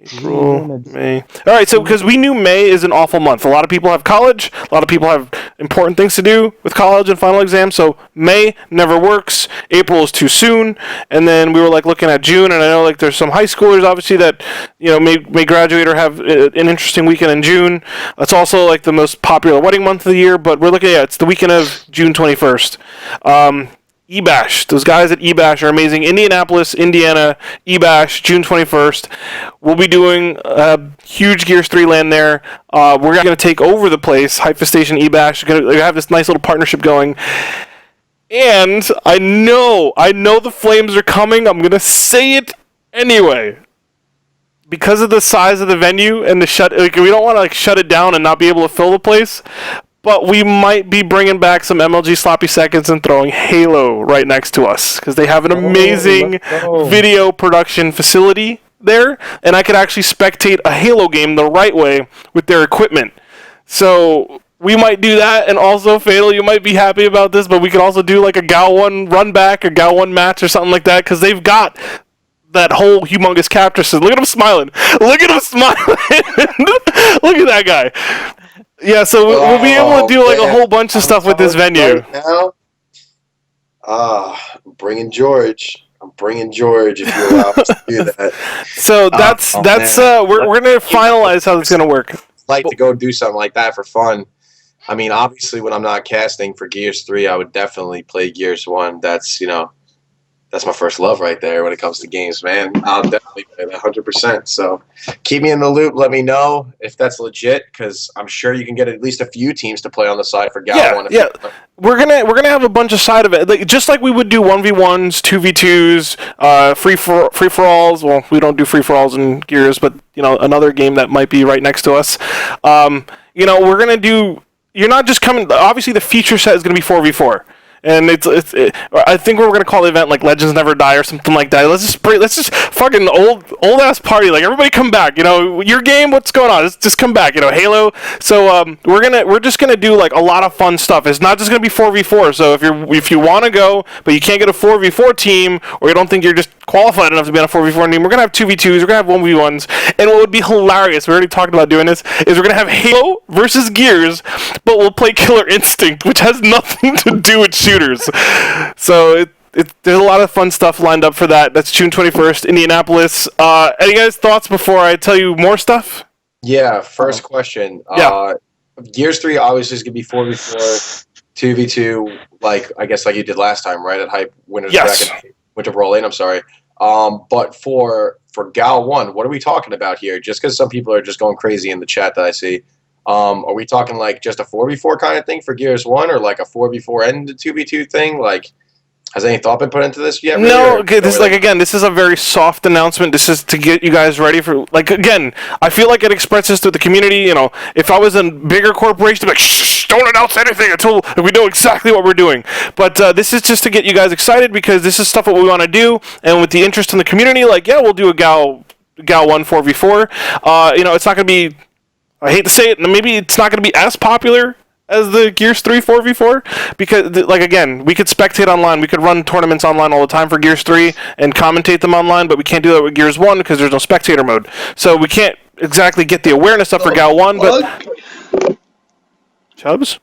April, May. All right, so because we knew May is an awful month. A lot of people have college. A lot of people have important things to do with college and final exams. So May never works. April is too soon. And then we were like looking at June, and I know like there's some high schoolers obviously that may graduate or have an interesting weekend in June. It's also like the most popular wedding month of the year. But we're looking at it's the weekend of June 21st. eBash. Those guys at eBash are amazing. Indianapolis, Indiana, eBash, June 21st. We'll be doing a huge Gears 3 LAN there. We're going to take over the place. Hypha-Station, eBash. We're going to have this nice little partnership going. And I know the flames are coming. I'm going to say it anyway. Because of the size of the venue and we don't want to shut it down and not be able to fill the place. But we might be bringing back some MLG sloppy seconds and throwing Halo right next to us because they have an amazing video production facility there, and I could actually spectate a Halo game the right way with their equipment. So we might do that, and also Fatal, you might be happy about this, but we could also do like a GAL 1 run back or GAL 1 match or something like that because they've got that whole humongous capture system. Look at him smiling. Look at that guy. Yeah, so we'll be able to do like a whole bunch of stuff with this venue. Right now, bringing George. I'm bringing George if you allow us to do that. So that's we're gonna finalize how this is gonna work. Like to go do something like that for fun. I mean, obviously, when I'm not casting for Gears 3, I would definitely play Gears 1. That's my first love right there when it comes to games, man. I'll definitely play that 100%. So keep me in the loop. Let me know if that's legit, because I'm sure you can get at least a few teams to play on the side for Gal 1. Yeah. We're gonna have a bunch of side of it, just like we would do 1v1s, 2v2s, free for alls. Well, we don't do free for alls in Gears, but another game that might be right next to us. We're gonna do. You're not just coming. Obviously, the feature set is gonna be 4v4. And I think we're gonna call the event like Legends Never Die or something like that. Let's just fucking old ass party. Like, everybody come back. Your game. What's going on? Just come back. Halo. So we're just gonna do like a lot of fun stuff. It's not just gonna be 4v4. So if you want to go, but you can't get a 4v4 team, or you don't think you're just qualified enough to be on a 4v4 team, we're gonna have 2v2s. We're gonna have 1v1s. And what would be hilarious, we already talked about doing this, is we're gonna have Halo versus Gears, but we'll play Killer Instinct, which has nothing to do with shooters. So there's a lot of fun stuff lined up for that. That's June 21st, Indianapolis. Any guys' thoughts before I tell you more stuff? Yeah, first question. Gears 3 obviously is going to be 4v4, 2v2, I guess like you did last time, right? At Hype Winter Roll 8, I'm sorry. But for Gal 1, what are we talking about here? Just because some people are just going crazy in the chat that I see. Are we talking like just a 4v4 kind of thing for Gears 1, or like a 4v4 and a 2v2 thing? Like, has any thought been put into this yet? No, this is a very soft announcement. This is to get you guys ready for, again, I feel like it expresses to the community, if I was a bigger corporation, I'd be like, shh, don't announce anything until we know exactly what we're doing. But this is just to get you guys excited, because this is stuff that we want to do, and with the interest in the community, we'll do a Gal 1 4v4. It's not going to be, I hate to say it, maybe it's not going to be as popular as the Gears 3 4v4, because, again, we could spectate online. We could run tournaments online all the time for Gears 3 and commentate them online, but we can't do that with Gears 1 because there's no spectator mode. So we can't exactly get the awareness up for Gal 1, but... Chubbs?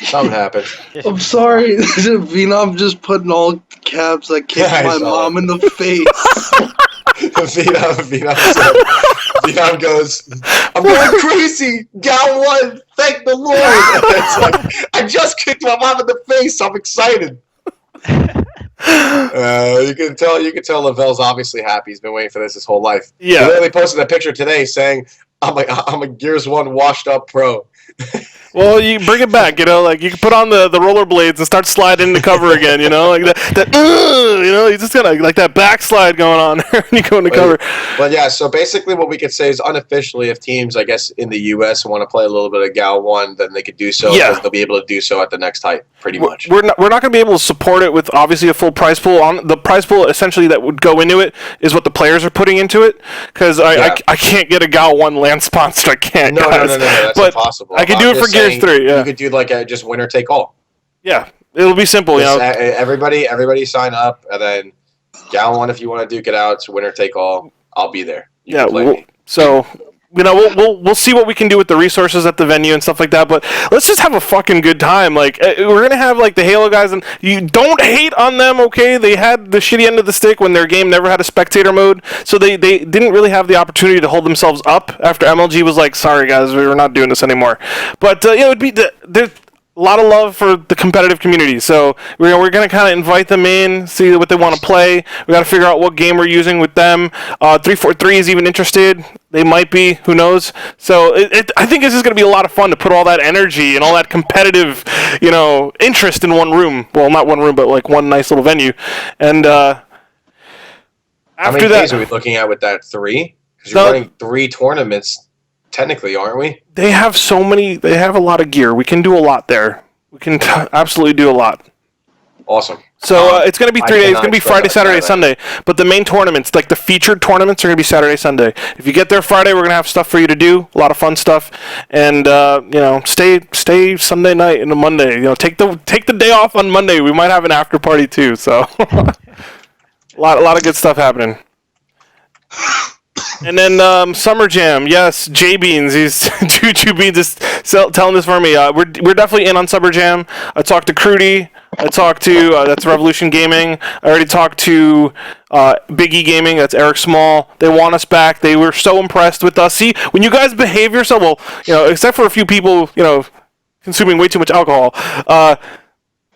Something happened. I'm sorry. Venom just putting all caps that kicked my mom in the face. Venom goes, I'm going crazy! Gal 1, thank the Lord! It's I just kicked my mom in the face, I'm excited! You can tell Lavelle's obviously happy. He's been waiting for this his whole life. Yeah. He literally posted a picture today saying, I'm a Gears 1 washed up pro. Well, you bring it back, you can put on the rollerblades and start sliding the cover again, you just got like that backslide going on when you go in the cover. But yeah, so basically what we could say is unofficially, if teams, I guess, in the U.S. want to play a little bit of Gal 1, then they could do so, because they'll be able to do so at the next Hype, pretty much. We're not going to be able to support it with, obviously, a full prize pool. The prize pool, essentially, that would go into it is what the players are putting into it, because I can't get a Gal 1 land sponsor. I can't, No, that's impossible. I can do it for Gears 3, yeah. You could do just winner take all. Yeah, it'll be simple, Everybody sign up, and then Gal 1, if you want to duke it out, it's winner take all. I'll be there. We'll see what we can do with the resources at the venue and stuff like that, but let's just have a fucking good time. We're gonna have the Halo guys, and you don't hate on them, okay? They had the shitty end of the stick when their game never had a spectator mode, so they didn't really have the opportunity to hold themselves up after MLG was like, sorry guys, we're not doing this anymore. But it would be there's a lot of love for the competitive community, so we're going to kind of invite them in, see what they want to play. We got to figure out what game we're using with them. 343 is even interested. They might be, who knows. So I think this is going to be a lot of fun to put all that energy and all that competitive, interest in one room. Well, not one room, but one nice little venue. And after how many days are we looking at with that 3? Because you're running 3 tournaments. Technically, aren't we? They have they have a lot of gear. We can do a lot there. We can absolutely do a lot. Awesome. So it's going to be 3 days. It's going to be Friday, Saturday, Sunday. But the main tournaments, the featured tournaments, are going to be Saturday, Sunday. If you get there Friday, we're going to have stuff for you to do. A lot of fun stuff. And, stay Sunday night into Monday. Take the day off on Monday. We might have an after party, too. So a lot of good stuff happening. And then Summer Jam, yes, J Beans, he's Choo Beans is telling this for me. We're definitely in on Summer Jam. I talked to Crudy. I talked to that's Revolution Gaming. I already talked to Big E Gaming. That's Eric Small. They want us back. They were so impressed with us. See, when you guys behave yourself, well, except for a few people, consuming way too much alcohol.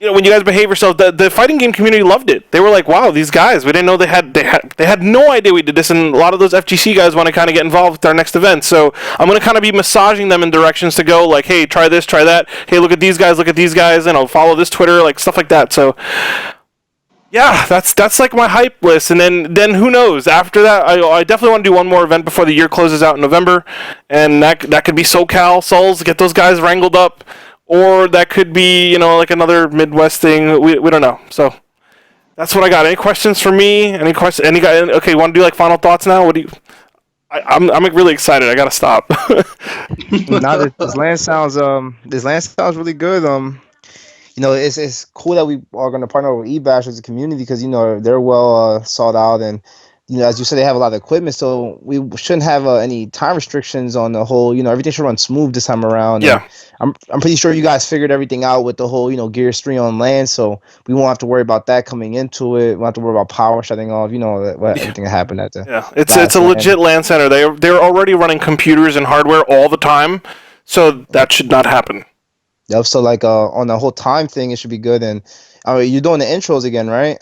When you guys behave yourself, the fighting game community loved it. They were like, "Wow, these guys! We didn't know they had no idea we did this." And a lot of those FGC guys want to kind of get involved with our next event. So I'm going to kind of be massaging them in directions to go, like, "Hey, try this, try that. Hey, look at these guys, and I'll follow this Twitter, like stuff like that." So yeah, that's like my hype list. And then who knows? After that, I definitely want to do one more event before the year closes out in November, and that could be SoCal Souls. Get those guys wrangled up. Or that could be, like another Midwest thing. We don't know. So that's what I got. Any questions for me? Any questions? Any guy? Okay, you want to do like final thoughts now? What do you? I'm really excited. I gotta stop. Now this land sounds really good. It's cool that we are going to partner with eBash as a community because they're well sought out, and as you said, they have a lot of equipment, so we shouldn't have any time restrictions on the whole. Everything should run smooth this time around. Yeah, and I'm pretty sure you guys figured everything out with the whole Gears 3 on land, so we won't have to worry about that coming into it. We won't have to worry about power shutting off. Everything that happened at the it's a legit LAN center. They're already running computers and hardware all the time, so that should not happen. Yep. So on the whole time thing, it should be good. And you're doing the intros again, right?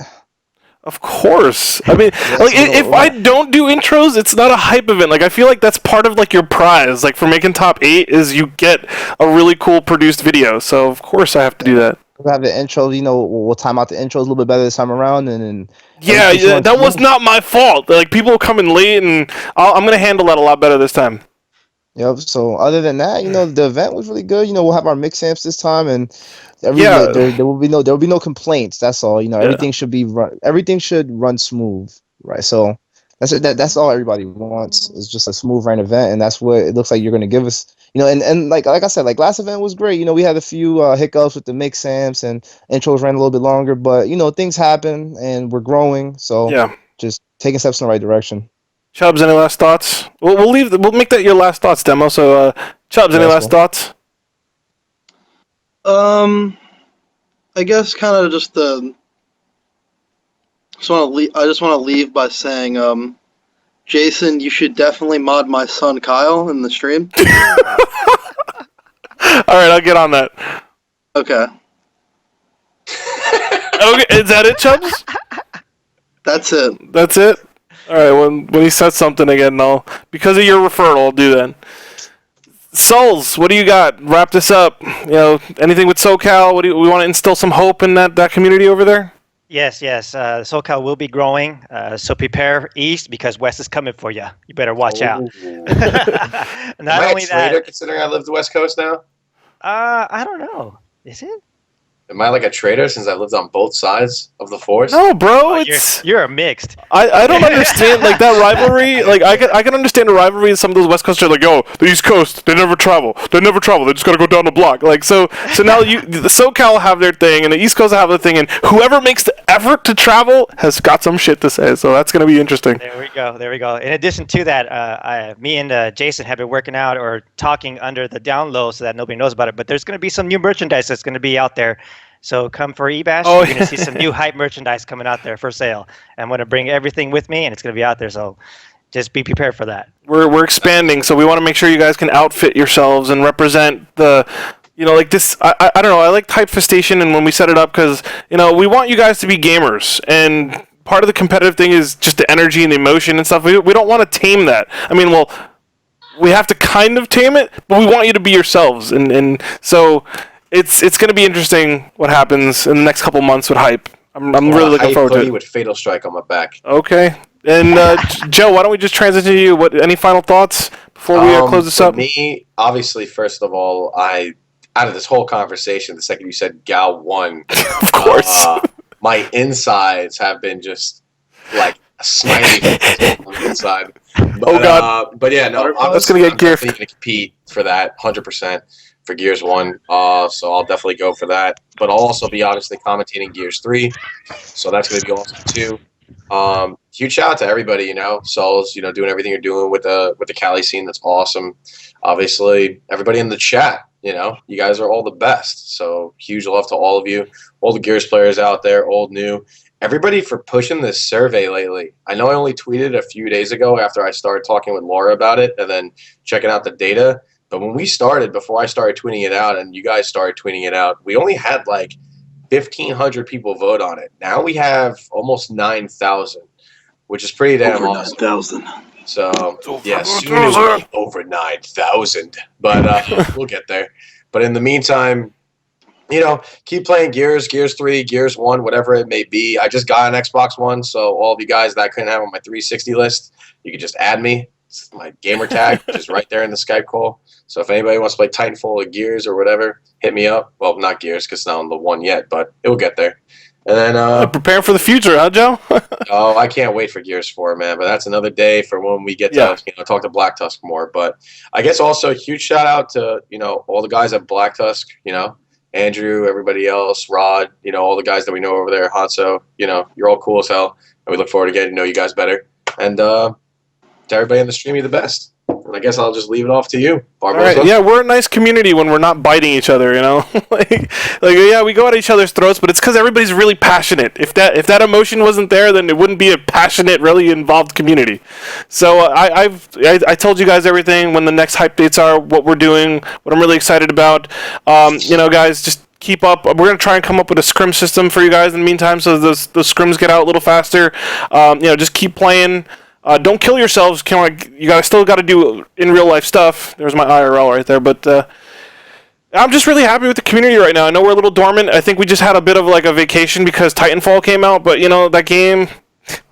Of course. I mean, if I don't do intros, it's not a hype event. I feel like that's part of your prize. For making top 8 is you get a really cool produced video. So of course I have to do that. We'll have the intros. We'll time out the intros a little bit better this time around, and yeah, that was not my fault. People come in late, and I'm gonna handle that a lot better this time. Yep. So other than that, the event was really good. We'll have our mix amps this time, and there will be no complaints. That's all. Everything should run smooth, right? So that's all everybody wants is just a smooth run event, and that's what it looks like you're going to give us. And like I said, last event was great. We had a few hiccups with the mix amps and intros ran a little bit longer, but things happen and we're growing. So yeah, just taking steps in the right direction. Chubbs, any last thoughts? We'll make that your last thoughts demo. So, Chubbs, any last thoughts? I guess kind of just I just want to leave by saying, Jason, you should definitely mod my son Kyle in the stream. All right, I'll get on that. Okay. Okay, is that it, Chubbs? That's it. That's it. All right, when he says something again, because of your referral, I'll do that. Souls, what do you got? Wrap this up. Anything with SoCal? We want to instill some hope in that community over there? Yes. SoCal will be growing, so prepare East because West is coming for you. You better watch out. Not only that, considering I live the West Coast now. I don't know. Is it? Am I like a traitor since I lived on both sides of the force? No, bro. You're a mixed. I don't understand that rivalry. I can understand a rivalry. Some of those West Coasters are like, "Yo, the East Coast, they never travel. They just gotta go down the block." So now the SoCal have their thing, and the East Coast have their thing, and whoever makes the effort to travel has got some shit to say. So that's gonna be interesting. There we go. In addition to that, me and Jason have been working out or talking under the down low so that nobody knows about it. But there's gonna be some new merchandise that's gonna be out there. So come for eBash. You're going to see some new hype merchandise coming out there for sale. I'm going to bring everything with me, and it's going to be out there. So just be prepared for that. We're expanding, so we want to make sure you guys can outfit yourselves and represent the, this. I don't know. I like Hypefestation, and when we set it up, because we want you guys to be gamers, and part of the competitive thing is just the energy and the emotion and stuff. We don't want to tame that. I mean, we have to kind of tame it, but we want you to be yourselves, and so. It's going to be interesting what happens in the next couple months with Hype. I'm really looking forward to it. With Fatal Strike on my back. Okay. And Joe, why don't we just transition to you? Any final thoughts before we close this up? For me, obviously, first of all, out of this whole conversation, the second you said Gal won, of course, my insides have been just like a smiley on the inside. But, God! But yeah, no, that's gonna get gift. I'm definitely gonna compete for that 100%. For Gears 1, so I'll definitely go for that. But I'll also be obviously commentating Gears 3, so that's going to be awesome too. Huge shout out to everybody, Souls, doing everything you're doing with the Cali scene. That's awesome. Obviously, everybody in the chat, you know, you guys are all the best. So huge love to all of you, all the Gears players out there, old, new. Everybody for pushing this survey lately. I know I only tweeted a few days ago after I started talking with Laura about it and then checking out the data. But when we started, before I started tweeting it out and you guys started tweeting it out, we only had like 1,500 people vote on it. Now we have almost 9,000, which is pretty damn Over awesome. 9,000. So, yeah, soon it will be over 9,000. But we'll get there. But in the meantime, you know, keep playing Gears 3, Gears 1, whatever it may be. I just got an Xbox One, so all of you guys that I couldn't have on my 360 list, you can just add me. It's my gamer tag, which is right there in the Skype call. So if anybody wants to play Titanfall or Gears or whatever, hit me up. Well, not Gears because it's not on the one yet, but it will get there. And then preparing for the future, huh, Joe? oh, I can't wait for Gears 4, man. But that's another day for when we get to talk to Black Tusk more. But I guess also a huge shout out to all the guys at Black Tusk. Andrew, everybody else, Rod. All the guys that we know over there, Hanso. You're all cool as hell, and we look forward to getting to know you guys better. And to everybody in the stream, you the best. And I guess I'll just leave it off to you, Barbosa. All right. Yeah, we're a nice community when we're not biting each other, yeah, we go at each other's throats, but it's because everybody's really passionate. If that emotion wasn't there, then it wouldn't be a passionate, really involved community. So I told you guys everything, when the next hype dates are, what we're doing, what I'm really excited about. Guys, just keep up. We're going to try and come up with a scrim system for you guys in the meantime, so the scrims get out a little faster. Just keep playing. Don't kill yourselves. You still got to do in real life stuff. There's my IRL right there, but I'm just really happy with the community right now. I know we're a little dormant. I think we just had a bit of like a vacation because Titanfall came out, but that game,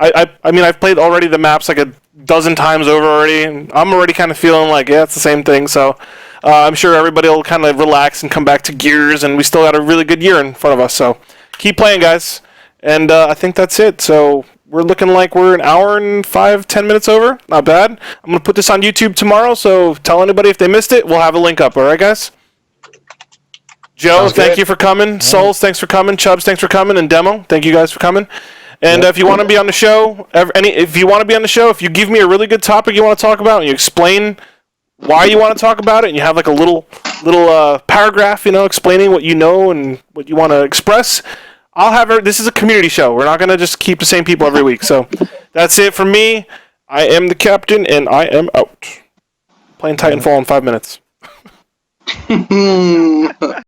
I mean, I've played already the maps like a dozen times over already, and I'm already kind of feeling like, yeah, it's the same thing. So I'm sure everybody will kind of relax and come back to Gears, and we still got a really good year in front of us. So keep playing, guys. And I think that's it. So we're looking like we're an hour and 5-10 minutes over. Not bad. I'm going to put this on YouTube tomorrow, so tell anybody if they missed it. We'll have a link up. All right, guys? Joe, thank you for coming. Souls, thanks for coming. Chubbs, thanks for coming. And Demo, thank you guys for coming. And if you want to be on the show, if you give me a really good topic you want to talk about and you explain why you want to talk about it, and you have like a little paragraph, explaining what you know and what you want to express, I'll have this is a community show. We're not going to just keep the same people every week. So that's it for me. I am the captain, and I am out. Playing Titanfall in 5 minutes.